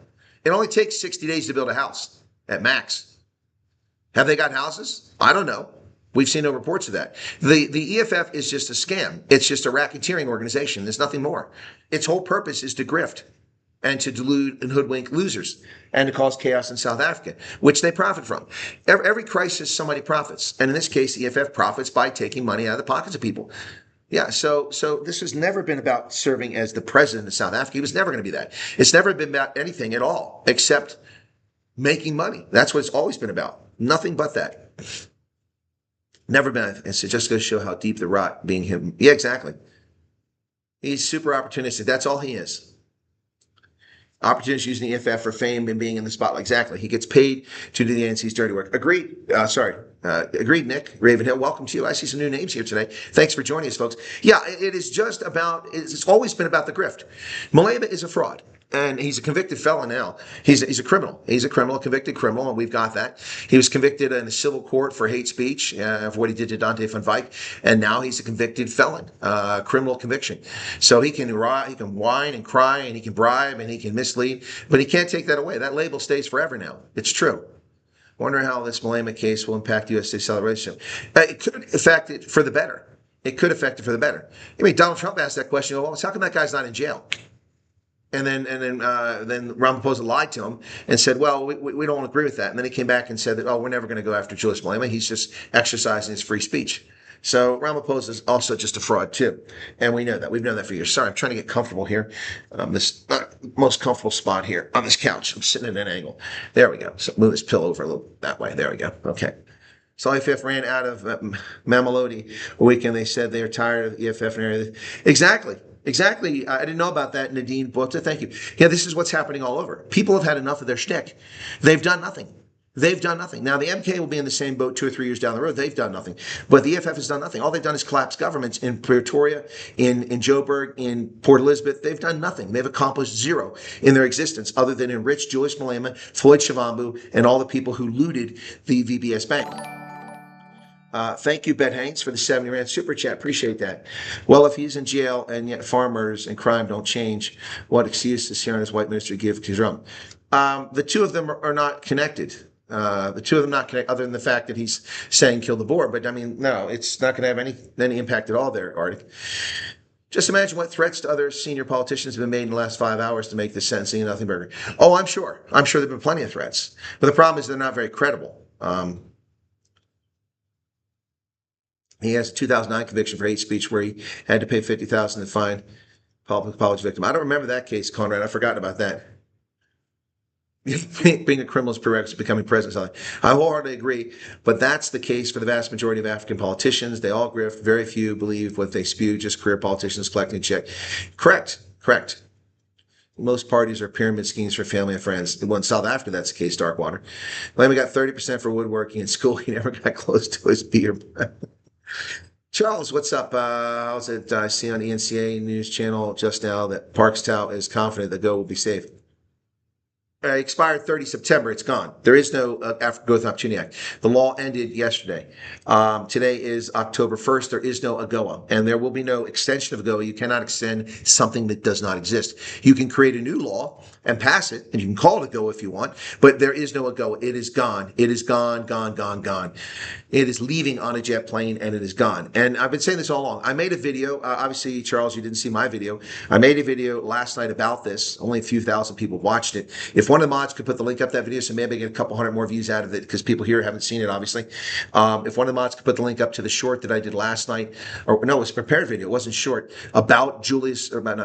It only takes 60 days to build a house at max. Have they got houses? I don't know. We've seen no reports of that. The EFF is just a scam. It's just a racketeering organization. There's nothing more. Its whole purpose is to grift and to delude and hoodwink losers and to cause chaos in South Africa, which they profit from. Every crisis, somebody profits. And in this case, the EFF profits by taking money out of the pockets of people. Yeah, so this has never been about serving as the president of South Africa. He was never going to be that. It's never been about anything at all except making money. That's what it's always been about. Nothing but that. Never been. It's just going to show how deep the rot being him. Yeah, exactly. He's super opportunistic. That's all he is. Opportunist using the EFF for fame and being in the spotlight. Exactly. He gets paid to do the ANC's dirty work. Agreed. Agreed, Nick Ravenhill. Welcome to you. I see some new names here today. Thanks for joining us, folks. Yeah, it is just about, it's always been about the grift. Malema is a fraud. And he's a convicted felon now. He's a criminal. He's a criminal, a convicted criminal, and we've got that. He was convicted in a civil court for hate speech for what he did to Dante van Wyk, and now he's a convicted felon, criminal conviction. So he can whine and cry, and he can bribe, and he can mislead, but he can't take that away. That label stays forever now. It's true. Wonder how this Malema case will impact USA celebration. It could affect it for the better. It could affect it for the better. I mean, Donald Trump asked that question. Well, how come that guy's not in jail? And then Ramaphosa lied to him and said, well, we don't agree with that. And then he came back and said that, oh, we're never going to go after Julius Malema. He's just exercising his free speech. So Ramaphosa is also just a fraud, too. And we know that. We've known that for years. Sorry, I'm trying to get comfortable here. This most comfortable spot here on this couch. I'm sitting at an angle. There we go. So move this pillow over a little that way. There we go. Okay. So EFF ran out of Mamelodi a weekend. They said they were tired of EFF and everything. Exactly. I didn't know about that, Nadine Bota. Thank you. Yeah, this is what's happening all over. People have had enough of their shtick. They've done nothing. Now, the MK will be in the same boat 2 or 3 years down the road. They've done nothing. But the EFF has done nothing. All they've done is collapse governments in Pretoria, in Joburg, in Port Elizabeth. They've done nothing. They've accomplished zero in their existence other than enrich Julius Malema, Floyd Shivambu, and all the people who looted the VBS Bank. Thank you, Bet Hanks, for the 70 Rand super chat. Appreciate that. Well, if he's in jail and yet farmers and crime don't change, what excuse does he and his white minister give to Trump? The two of them are not connected. The two of them not connected, other than the fact that he's saying kill the boar. But I mean, no, it's not going to have any impact at all there, Arctic. Just imagine what threats to other senior politicians have been made in the last 5 hours to make this sentencing a nothing burger. Oh, I'm sure. I'm sure there have been plenty of threats. But the problem is they're not very credible. He has a 2009 conviction for hate speech where he had to pay $50,000 to fine public apology victim. I don't remember that case, Conrad. I've forgotten about that. Being a criminal is prerequisite to becoming president. I wholeheartedly agree, but that's the case for the vast majority of African politicians. They all grift. Very few believe what they spew, just career politicians collecting a check. Correct. Most parties are pyramid schemes for family and friends. Well, in South Africa, that's the case, Darkwater. Malema got 30% for woodworking in school. He never got close to his beer. Charles, what's up? I was at I see on the ENCA news channel just now that Parkstown is confident the go will be safe. Expired 30 September. It's gone. There is no African Growth Opportunity Act. The law ended yesterday. Today is October 1st. There is no AGOA, and there will be no extension of AGOA. You cannot extend something that does not exist. You can create a new law and pass it, and you can call it AGOA if you want, but there is no AGOA. It is gone. It is gone. It is leaving on a jet plane, and it is gone. And I've been saying this all along. I made a video. Obviously, Charles, you didn't see my video. I made a video last night about this. Only a few thousand people watched it. If one of the mods could put the link up that video, so maybe I get a couple hundred more views out of it because people here haven't seen it, obviously. If one of the mods could put the link up to the short that I did last night, or no, it was a prepared video. It wasn't short, about Julius, or about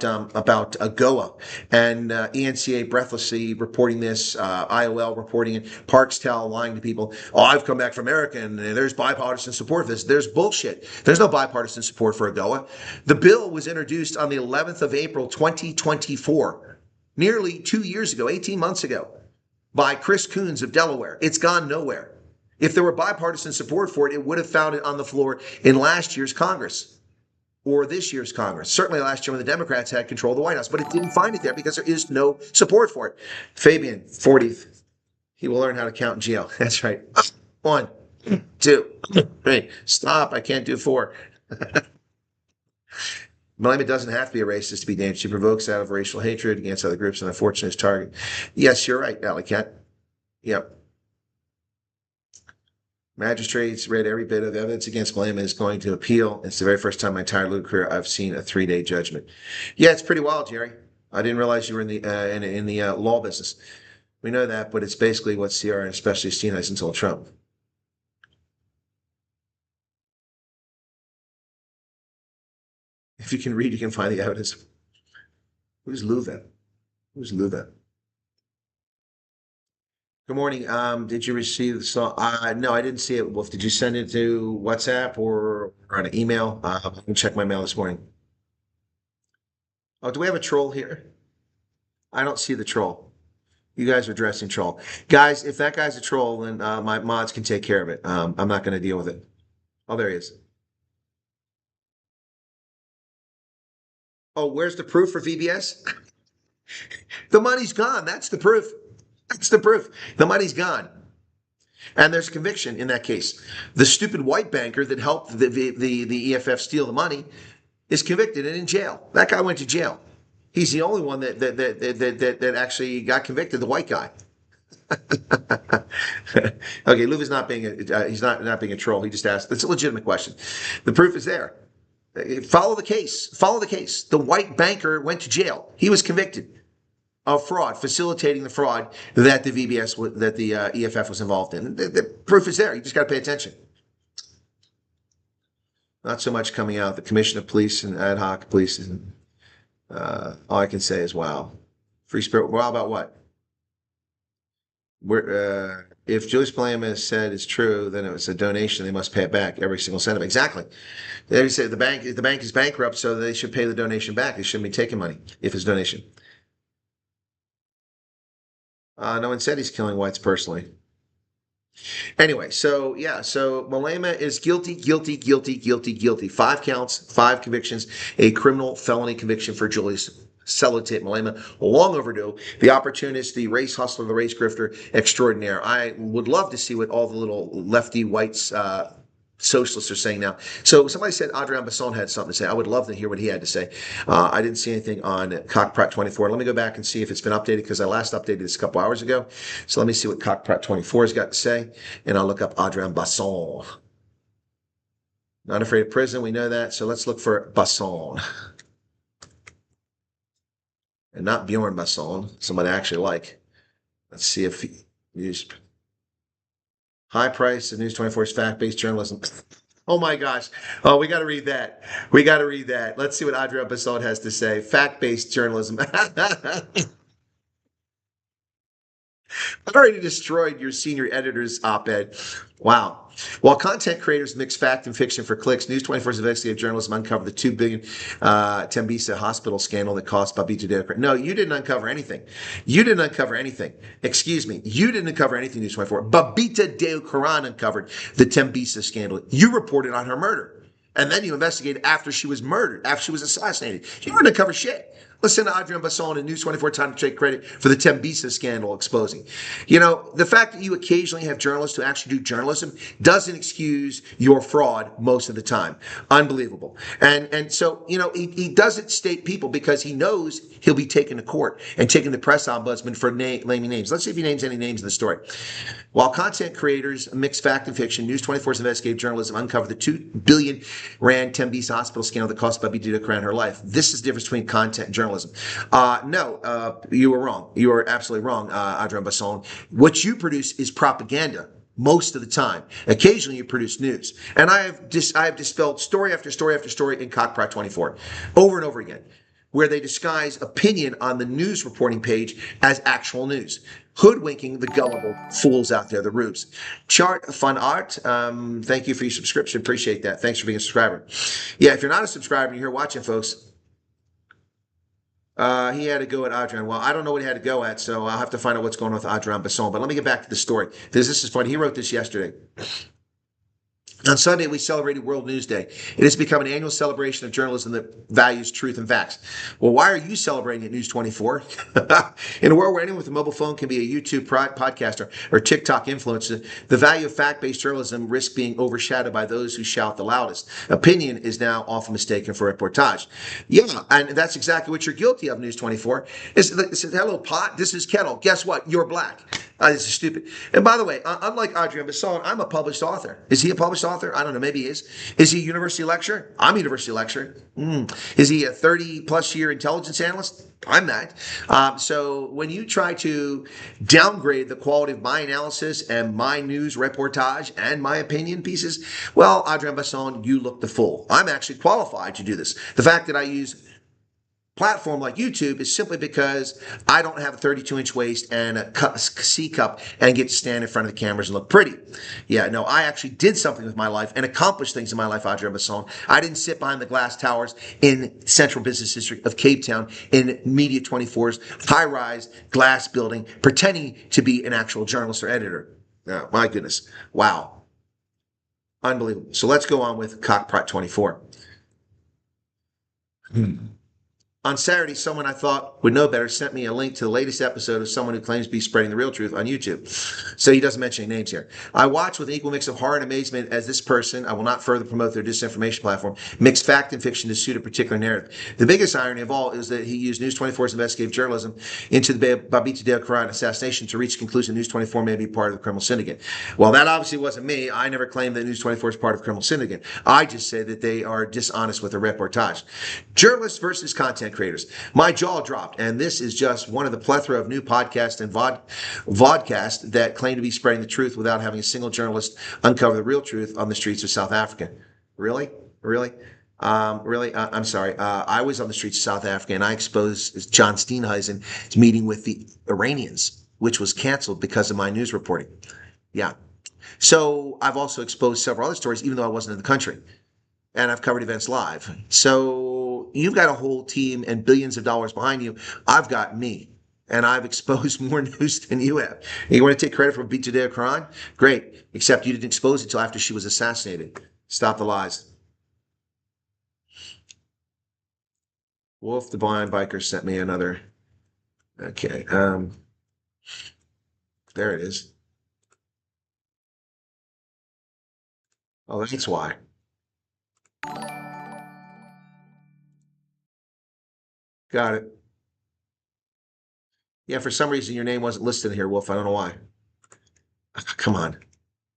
AGOA and ENCA breathlessly reporting this, IOL reporting it, Parkstown lying to people. Oh, I've come back from America and there's bipartisan support for this. There's bullshit. There's no bipartisan support for AGOA. The bill was introduced on the 11th of April, 2024, nearly 2 years ago, 18 months ago, by Chris Coons of Delaware. It's gone nowhere. If there were bipartisan support for it, it would have found it on the floor in last year's Congress or this year's Congress. Certainly last year when the Democrats had control of the White House, but it didn't find it there because there is no support for it. Fabian, 40th. He will learn how to count in jail. That's right. 1, 2, 3. Stop. I can't do 4. Malema doesn't have to be a racist to be dangerous. She provokes out of racial hatred against other groups and unfortunately is target. Yes, you're right, Alley Cat. Yep. Magistrates read every bit of evidence against Malema is going to appeal. It's the very first time in my entire legal career I've seen a 3-day judgment. Yeah, it's pretty wild, Jerry. I didn't realize you were in the law business. We know that, but it's basically what CR and especially Steve Eisen told Trump. If you can read, you can find the evidence. Who's Leuven? Good morning. Did you receive the song? No, I didn't see it, Wolf. Did you send it to WhatsApp or on an email? I can check my mail this morning. Oh, do we have a troll here? I don't see the troll. You guys are dressing troll. Guys, if that guy's a troll, then my mods can take care of it. I'm not going to deal with it. Oh, there he is. Oh, where's the proof for VBS? The money's gone. That's the proof. The money's gone. And there's a conviction in that case. The stupid white banker that helped the EFF steal the money is convicted and in jail. That guy went to jail. He's the only one that actually got convicted, the white guy. Okay, Luv is not being he's not being a troll. He just asked. It's a legitimate question. The proof is there. Follow the case. The white banker went to jail. He was convicted of fraud, facilitating the fraud that the VBS, that the EFF was involved in. The proof is there. You just got to pay attention. Not so much coming out. The Commission of Police and ad hoc police. And, all I can say is, wow. Free spirit. Wow, about what? If Julius Malema said it's true, then it was a donation. They must pay it back, every single cent of it. Exactly. They say the bank is bankrupt, so they should pay the donation back. They shouldn't be taking money if it's donation. No one said he's killing whites personally. Anyway, so Malema is guilty. 5 counts, 5 convictions, a criminal felony conviction for Julius Sellotape Malema, long overdue. The opportunist, the race hustler, the race grifter extraordinaire. I would love to see what all the little lefty whites socialists are saying now. So somebody said Adrian Basson had something to say. I would love to hear what he had to say. I didn't see anything on Cockprat24. Let me go back and see if it's been updated, because I last updated this a couple hours ago. So let me see what Cockprat24 has got to say, and I'll look up Adrian Basson. Not afraid of prison, we know that. So let's look for Basson. And not Bjorn Basson, somebody I actually like. Let's see if he used high price of News 24's fact-based journalism. Oh my gosh. Oh, we got to read that. We got to read that. Let's see what Adrian Basson has to say. Fact-based journalism. I've already destroyed your senior editor's op-ed. Wow. While content creators mix fact and fiction for clicks, News 24's investigative journalism uncovered the $2 billion Tembisa hospital scandal that cost Babita Deokaran. No, you didn't uncover anything. You didn't uncover anything. Excuse me. You didn't uncover anything, News 24. Babita Deokaran uncovered the Tembisa scandal. You reported on her murder. And then you investigated after she was murdered, after she was assassinated. You didn't uncover shit. Listen to Adrian Basson and News 24 time to take credit for the Tembisa scandal exposing. You know, the fact that you occasionally have journalists who actually do journalism doesn't excuse your fraud most of the time. Unbelievable. And so, you know, he doesn't state people because he knows he'll be taken to court and taken to press ombudsman for naming names. Let's see if he names any names in the story. While content creators mix fact and fiction, News 24's investigative journalism uncovered the 2 billion Rand Tembisa hospital scandal that cost Babita Deokaran her life. This is the difference between content and journalism. No, you were wrong. You are absolutely wrong, Adrian Basson. What you produce is propaganda most of the time. Occasionally you produce news. And I have dispelled story after story after story in Cockprat24 over and over again, where they disguise opinion on the news reporting page as actual news, hoodwinking the gullible fools out there, the rubes. Chart Fun Art, thank you for your subscription. Appreciate that. Thanks for being a subscriber. Yeah, if you're not a subscriber and you're here watching, folks, he had to go at Adrian. Well, I don't know what he had to go at, so I'll have to find out what's going on with Adrian Basson. But let me get back to the story. This is funny. He wrote this yesterday. On Sunday, we celebrated World News Day. It has become an annual celebration of journalism that values truth and facts. Well, why are you celebrating at News 24? In a world where anyone with a mobile phone can be a YouTube podcaster or TikTok influencer, the value of fact-based journalism risks being overshadowed by those who shout the loudest. Opinion is now often mistaken for reportage. Yeah, and that's exactly what you're guilty of, News 24. It's hello, pot. This is kettle. Guess what? You're black. This is stupid. And by the way, unlike Adrian Basson, I'm a published author. Is he a published author? I don't know. Maybe he is. Is he a university lecturer? I'm a university lecturer. Is he a 30-plus year intelligence analyst? I'm that. So when you try to downgrade the quality of my analysis and my news reportage and my opinion pieces, well, Adrian Basson, you look the fool. I'm actually qualified to do this. The fact that I use platform like YouTube is simply because I don't have a 32-inch waist and a C cup and get to stand in front of the cameras and look pretty. Yeah, no, I actually did something with my life and accomplished things in my life, Adrian Basson. I didn't sit behind the glass towers in central business district of Cape Town in Media 24's high-rise glass building pretending to be an actual journalist or editor. Oh, my goodness. Wow. Unbelievable. So let's go on with Cockprat24. On Saturday, someone I thought would know better sent me a link to the latest episode of someone who claims to be spreading the real truth on YouTube. So he doesn't mention any names here. I watched with an equal mix of horror and amazement as this person, I will not further promote their disinformation platform, mixed fact and fiction to suit a particular narrative. The biggest irony of all is that he used News 24's investigative journalism into the Babita Deokaran assassination to reach the conclusion News 24 may be part of the criminal syndicate. Well, that obviously wasn't me. I never claimed that News 24 is part of the criminal syndicate. I just say that they are dishonest with their reportage. Journalists versus content creators. My jaw dropped, and this is just one of the plethora of new podcasts and vodcasts that claim to be spreading the truth without having a single journalist uncover the real truth on the streets of South Africa. Really? I'm sorry. I was on the streets of South Africa, and I exposed John Steenhuisen's meeting with the Iranians, which was canceled because of my news reporting. Yeah. So I've also exposed several other stories, even though I wasn't in the country. And I've covered events live. So you've got a whole team and billions of dollars behind you. I've got me. And I've exposed more news than you have. And you want to take credit for Babita Deokaran? Great. Except you didn't expose it until after she was assassinated. Stop the lies. Wolf the blind biker sent me another. Okay. There it is. Oh, that's why. Got it. Yeah, for some reason your name wasn't listed here, Wolf. I don't know why. Come on.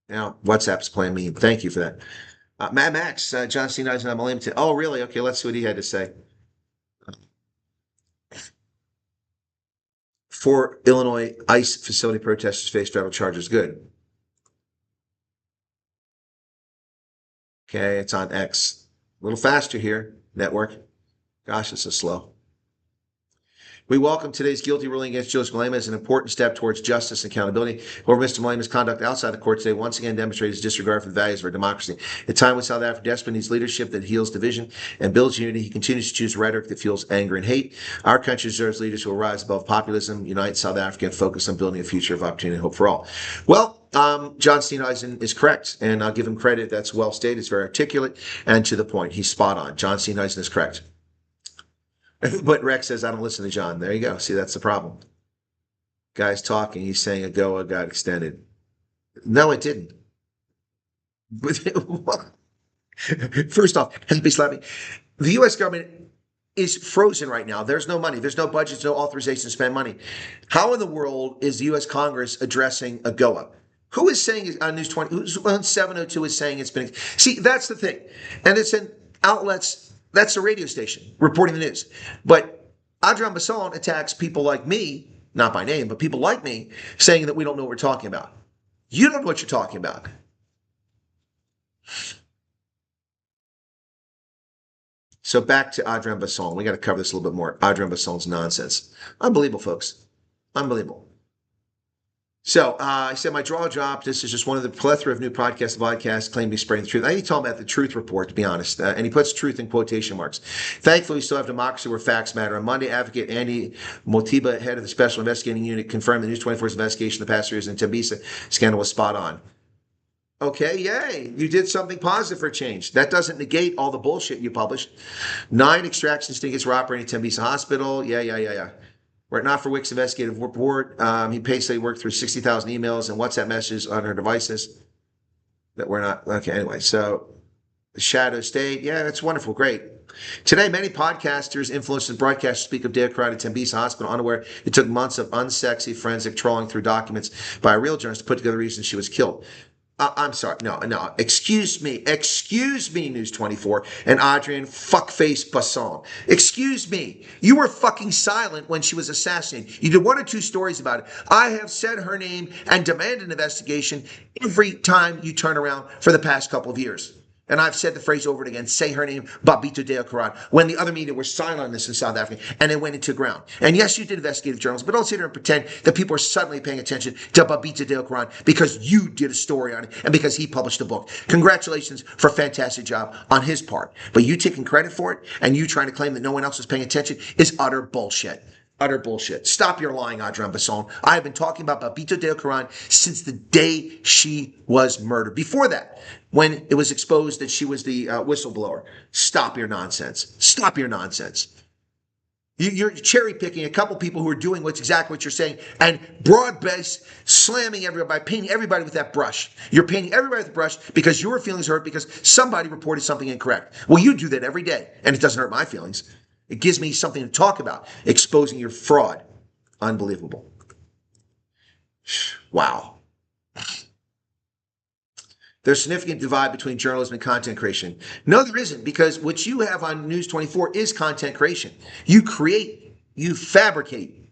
Now, WhatsApp's playing me. Thank you for that. Mad Max, John C. Eisenhower Malema. Oh, really? Okay, let's see what he had to say. 4 Illinois ICE facility protesters face federal charges. Good. Okay, it's on X. A little faster here, network. Gosh, it's so slow. We welcome today's guilty ruling against Julius Malema as an important step towards justice and accountability. However, Mr. Malema's conduct outside the court today once again demonstrated his disregard for the values of our democracy. At a time when South Africa desperately needs leadership that heals division and builds unity, he continues to choose rhetoric that fuels anger and hate. Our country deserves leaders who will rise above populism, unite South Africa, and focus on building a future of opportunity and hope for all. Well, John Steenhuisen is correct, and I'll give him credit. That's well stated. It's very articulate and to the point. He's spot on. John Steenhuisen is correct. But Rex says, I don't listen to John. There you go. See, that's the problem. Guy's talking. He's saying AGOA got extended. No, it didn't. First off, happy slapping. The U.S. government is frozen right now. There's no money. There's no budgets, no authorization to spend money. How in the world is the U.S. Congress addressing AGOA? Who is saying on News 20, who's on 702 is saying it's been... See, that's the thing. And it's in outlets... That's a radio station reporting the news. But Adrian Basson attacks people like me, not by name, but people like me, saying that we don't know what we're talking about. You don't know what you're talking about. So back to Adrian Basson. We got to cover this a little bit more. Adrian Basson's nonsense. Unbelievable, folks. Unbelievable. So I said my jaw dropped. This is just one of the plethora of new podcasts claiming to be spreading the truth. I ain't talking about the truth report, to be honest. And he puts truth in quotation marks. Thankfully, we still have democracy where facts matter. On Monday, advocate Andy Motiba, head of the Special Investigating Unit, confirmed the News 24's investigation of the past years in Tembisa scandal was spot on. Okay, yay. You did something positive for change. That doesn't negate all the bullshit you published. 9 extraction stingates were operating at Tembisa Hospital. Yeah. Were it not for Wick's investigative report, he basically worked through 60,000 emails and WhatsApp messages on her devices that were not... Okay, anyway, so the shadow state. Yeah, that's wonderful. Great. Today, many podcasters, influencers, and broadcasters speak of Dea Karate at Tembisa Hospital, unaware it took months of unsexy forensic trawling through documents by a real journalist to put together the reasons she was killed. I'm sorry. No. Excuse me, News 24 and Adrian fuckface Basson. Excuse me. You were fucking silent when she was assassinated. You did 1 or 2 stories about it. I have said her name and demanded an investigation every time you turn around for the past couple of years. And I've said the phrase over and again, say her name, Babito Dea Karate, when the other media were silent on this in South Africa, and it went into ground. And yes, you did investigative journalism, but don't sit there and pretend that people are suddenly paying attention to Babito Dea Karate because you did a story on it and because he published a book. Congratulations for a fantastic job on his part. But you taking credit for it and you trying to claim that no one else was paying attention is utter bullshit. Utter bullshit. Stop your lying, Adrian Basson. I have been talking about Babito Dea Karate since the day she was murdered. Before that, when it was exposed that she was the whistleblower. Stop your nonsense. Stop your nonsense. You're cherry picking a couple people who are doing exactly what you're saying and broad-based slamming everybody, painting everybody with that brush. You're painting everybody with the brush because your feelings hurt because somebody reported something incorrect. Well, you do that every day, and it doesn't hurt my feelings. It gives me something to talk about, exposing your fraud. Unbelievable. Wow. There's a significant divide between journalism and content creation. No, there isn't, because what you have on News 24 is content creation. You create, you fabricate.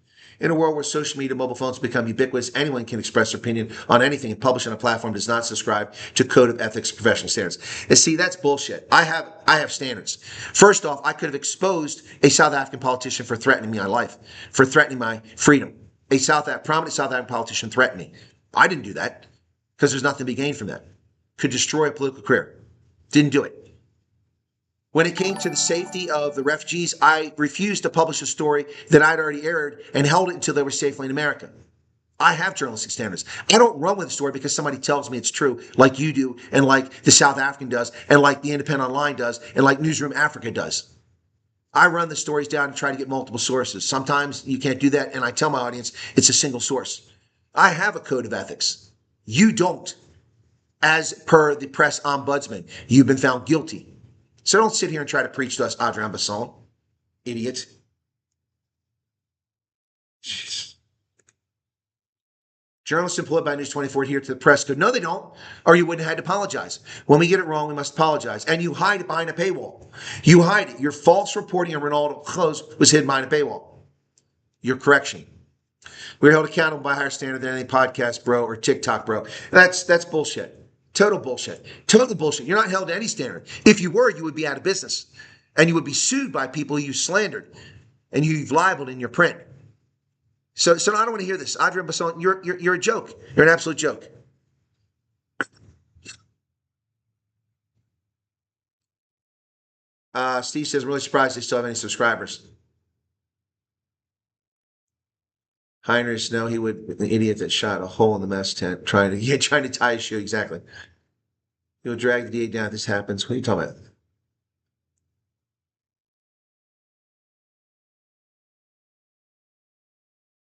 In a world where social media, mobile phones become ubiquitous, anyone can express their opinion on anything and publish on a platform that does not subscribe to code of ethics, professional standards. And see, that's bullshit. I have standards. First off, I could have exposed a South African politician for threatening me on life, for threatening my freedom. A prominent South African politician threatened me. I didn't do that because there's nothing to be gained from that. Could destroy a political career. Didn't do it. When it came to the safety of the refugees, I refused to publish a story that I'd already aired and held it until they were safely in America. I have journalistic standards. I don't run with a story because somebody tells me it's true, like you do, and like the South African does, and like the Independent Online does, and like Newsroom Africa does. I run the stories down and try to get multiple sources. Sometimes you can't do that, and I tell my audience it's a single source. I have a code of ethics. You don't. As per the press ombudsman, you've been found guilty. So don't sit here and try to preach to us, Adrian Basson, idiot. Jeez. Journalists employed by News 24 adhere to the press code. No, they don't, or you wouldn't have had to apologize. When we get it wrong, we must apologize. And you hide it behind a paywall. You hide it. Your false reporting of Ronaldo close was hidden behind a paywall. Your correction. We're held accountable by a higher standard than any podcast bro or TikTok bro. That's bullshit. Total bullshit. Total bullshit. You're not held to any standard. If you were, you would be out of business. And you would be sued by people you slandered and you've libeled in your print. So I don't want to hear this. Adrian Basson, you're a joke. You're an absolute joke. Steve says, I'm really surprised they still have any subscribers. Heinrich, no, he would, the idiot that shot a hole in the mess tent, trying to tie his shoe, exactly. He'll drag the DA down if this happens. What are you talking about?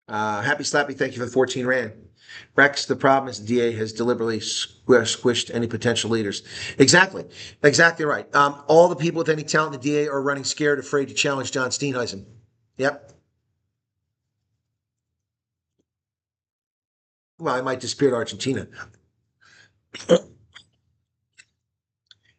Happy Slappy, thank you for the 14 Rand. Rex, the problem is the DA has deliberately squished any potential leaders. Exactly. Exactly right. All the people with any talent in the DA are running scared, afraid to challenge John Steenhuisen. Yep. Well, I might disappear to Argentina.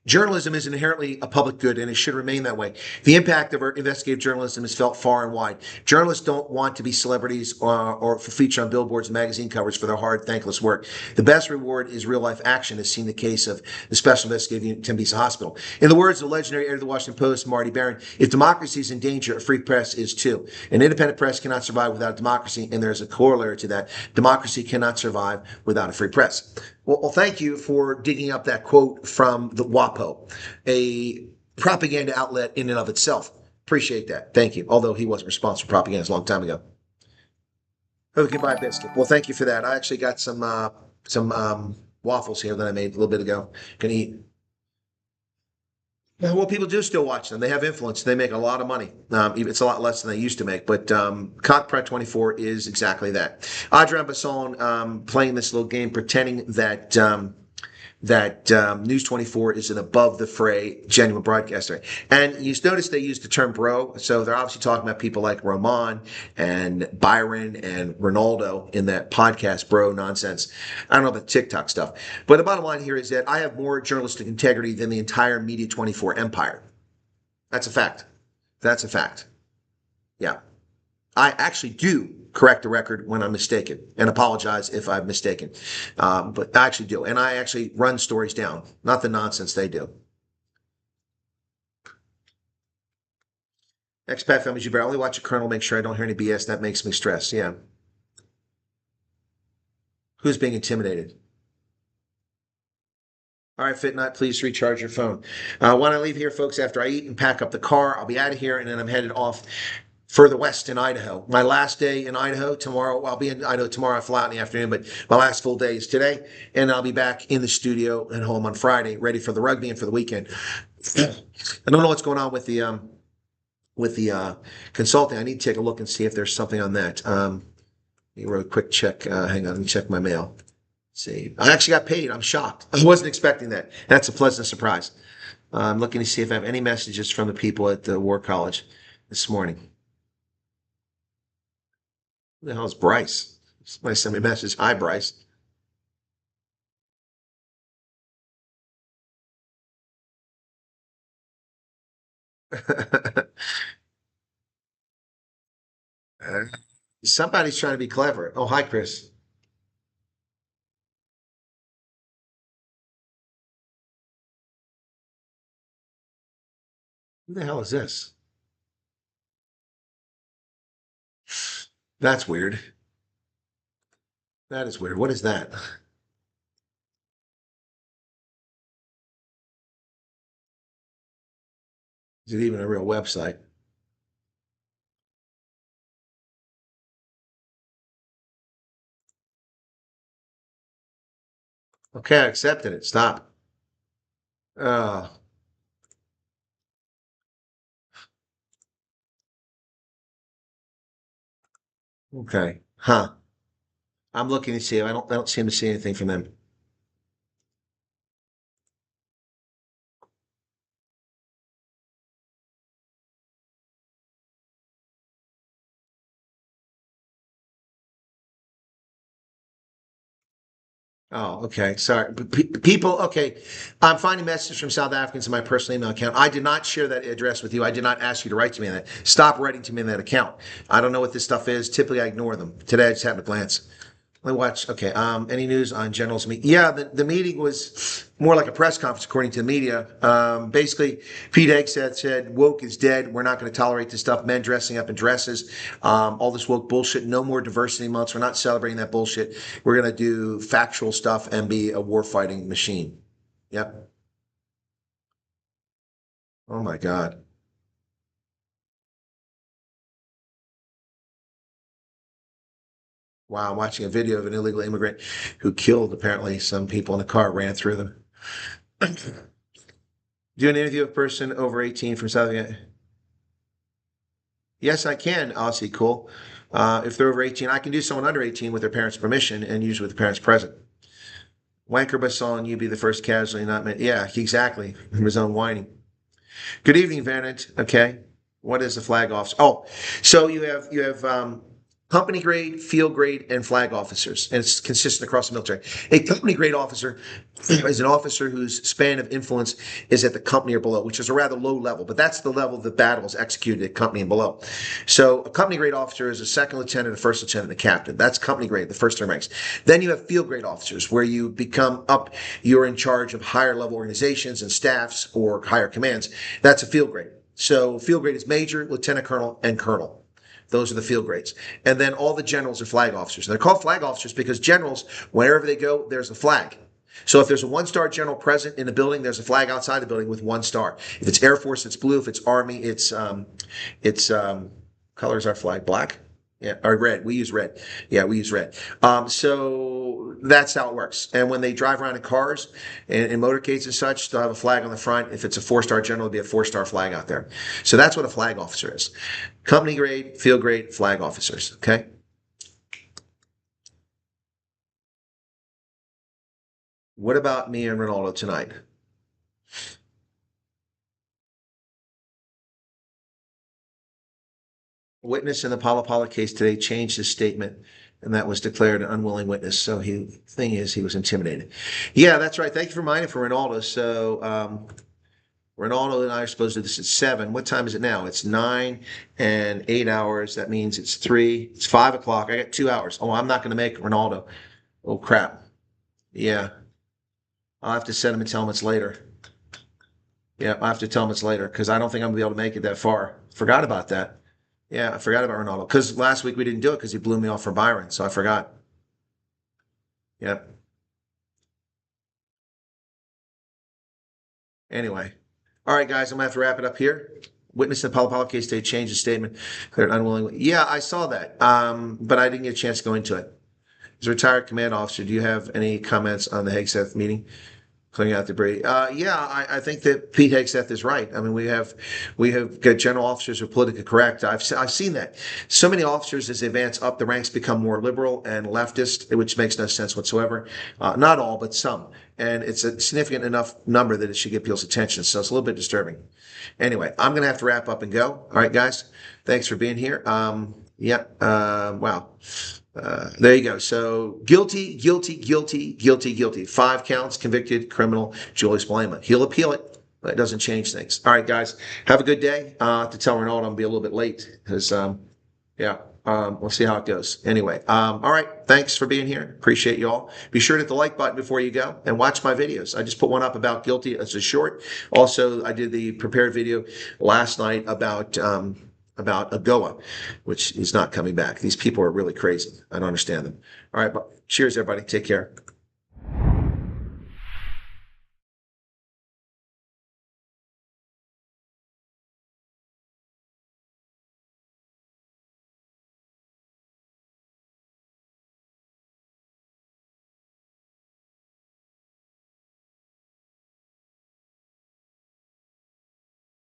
Journalism is inherently a public good, and it should remain that way. The impact of our investigative journalism is felt far and wide. Journalists don't want to be celebrities or feature on billboards and magazine covers for their hard, thankless work. The best reward is real-life action, as seen in the case of the Special Investigative Unit at Tempe Hospital. In the words of the legendary editor of the Washington Post, Marty Barron, if democracy is in danger, a free press is too. An independent press cannot survive without democracy, and there's a corollary to that. Democracy cannot survive without a free press. Well, thank you for digging up that quote from the WAPO, a propaganda outlet in and of itself. Appreciate that. Thank you. Although he wasn't responsible for propaganda a long time ago. Oh, goodbye, biscuit. Well, thank you for that. I actually got some waffles here that I made a little bit ago. Can eat. Well, people do still watch them. They have influence. They make a lot of money. It's a lot less than they used to make. But Cockpret 24 is exactly that. Adrian Basson playing this little game, pretending that News 24 is an above the fray genuine broadcaster. And you notice they use the term bro. So they're obviously talking about people like Roman and Byron and Ronaldo in that podcast bro nonsense. I don't know about TikTok stuff. But the bottom line here is that I have more journalistic integrity than the entire Media 24 empire. That's a fact. That's a fact. Yeah. I actually do correct the record when I'm mistaken and apologize if I'm mistaken. But I actually do. And I actually run stories down, not the nonsense they do. Expat families, you better only watch a kernel, make sure I don't hear any BS. That makes me stress. Yeah. Who's being intimidated? All right, FitNut, please recharge your phone. When I leave here, folks, after I eat and pack up the car, I'll be out of here, and then I'm headed off further west in Idaho. My last day in Idaho tomorrow. I'll be in Idaho tomorrow. I fly out in the afternoon, but my last full day is today. And I'll be back in the studio and home on Friday, ready for the rugby and for the weekend. I don't know what's going on with the consulting. I need to take a look and see if there's something on that. Let me real quick check. Hang on, let me check my mail. Let's see. I actually got paid. I'm shocked. I wasn't expecting that. That's a pleasant surprise. I'm looking to see if I have any messages from the people at the War College this morning. Who the hell is Bryce? Somebody sent me a message. Hi, Bryce. Somebody's trying to be clever. Oh, hi, Chris. Who the hell is this? That's weird. That is weird. What is that? Is it even a real website? Okay, I accepted it. Stop. Oh, Okay. Huh. I'm looking to see. I don't seem to see anything from them. Oh, okay. Sorry. People, okay. I'm finding messages from South Africans in my personal email account. I did not share that address with you. I did not ask you to write to me on that. Stop writing to me in that account. I don't know what this stuff is. Typically, I ignore them. Today, I just happened to glance. Let me watch. Okay. Any news on General's meeting? Yeah, the meeting was more like a press conference, according to the media. Basically, Pete Hegseth said, woke is dead. We're not going to tolerate this stuff. Men dressing up in dresses, all this woke bullshit. No more diversity months. We're not celebrating that bullshit. We're going to do factual stuff and be a war fighting machine. Yep. Oh my God. Wow, I'm watching a video of an illegal immigrant who killed apparently some people in a car, ran through them. Do an interview of a person over 18 from South Africa. Yes, I can. I'll see. Cool. If they're over 18, I can do someone under 18 with their parents' permission and usually with the parents present. Wanker Basson, you be the first casualty, not me. Yeah, exactly. From his own whining. Good evening, Vanant. Okay. What is the flag officer? Oh, so you have company grade, field grade, and flag officers, and it's consistent across the military. A company grade officer is an officer whose span of influence is at the company or below, which is a rather low level, but that's the level the battle is executed at company and below. So a company grade officer is a second lieutenant, a first lieutenant, and a captain. That's company grade, the first 3 ranks. Then you have field grade officers, where you become up, you're in charge of higher level organizations and staffs or higher commands. That's a field grade. So field grade is major, lieutenant colonel, and colonel. Those are the field grades. And then all the generals are flag officers. And they're called flag officers because generals, wherever they go, there's a flag. So if there's a 1-star general present in the building, there's a flag outside the building with 1 star. If it's Air Force, it's blue. If it's Army, it's colors our flag black. Yeah, or red. We use red. Yeah, we use red. So that's how it works. And when they drive around in cars and in motorcades and such, they'll have a flag on the front. If it's a 4-star general, it'll be a 4-star flag out there. So that's what a flag officer is. Company grade, field grade, flag officers. Okay. What about me and Ronaldo tonight? Witness in the Pala case today changed his statement, and that was declared an unwilling witness. So thing is, he was intimidated. Yeah, that's right. Thank you for reminding for Ronaldo. So Ronaldo and I are supposed to do this at 7. What time is it now? It's 9 and 8 hours. That means it's 3. It's 5 o'clock. I got 2 hours. Oh, I'm not going to make Ronaldo. Oh, crap. Yeah. I'll have to send him and tell him it's later. Yeah, I'll have to tell him it's later because I don't think I'm going to be able to make it that far. Forgot about that. Yeah, I forgot about Ronaldo because last week we didn't do it because he blew me off for Byron, so I forgot. Yep. Anyway. All right, guys, I'm going to have to wrap it up here. Witness in the Pala case today changed his statement. Declared unwilling. Yeah, I saw that, but I didn't get a chance to go into it. As a retired command officer, do you have any comments on the Hegseth meeting? Clearing out debris. I think that Pete Hegseth is right. I mean, we have got general officers who are politically correct. I've seen that. So many officers, as they advance up the ranks, become more liberal and leftist, which makes no sense whatsoever. Not all, but some. And it's a significant enough number that it should get people's attention. So it's a little bit disturbing. Anyway, I'm going to have to wrap up and go. All right, guys. Thanks for being here. Wow. There you go. So guilty. 5 counts, convicted criminal, Julius Malema. He'll appeal it, but it doesn't change things. All right, guys, have a good day. To tell Ronaldo I'm going to be a little bit late because, we'll see how it goes. Anyway, all right, thanks for being here. Appreciate you all. Be sure to hit the like button before you go and watch my videos. I just put one up about guilty. It's a short. Also, I did the prepared video last night about AGOA, which is not coming back. These people are really crazy. I don't understand them. All right, cheers, everybody. Take care.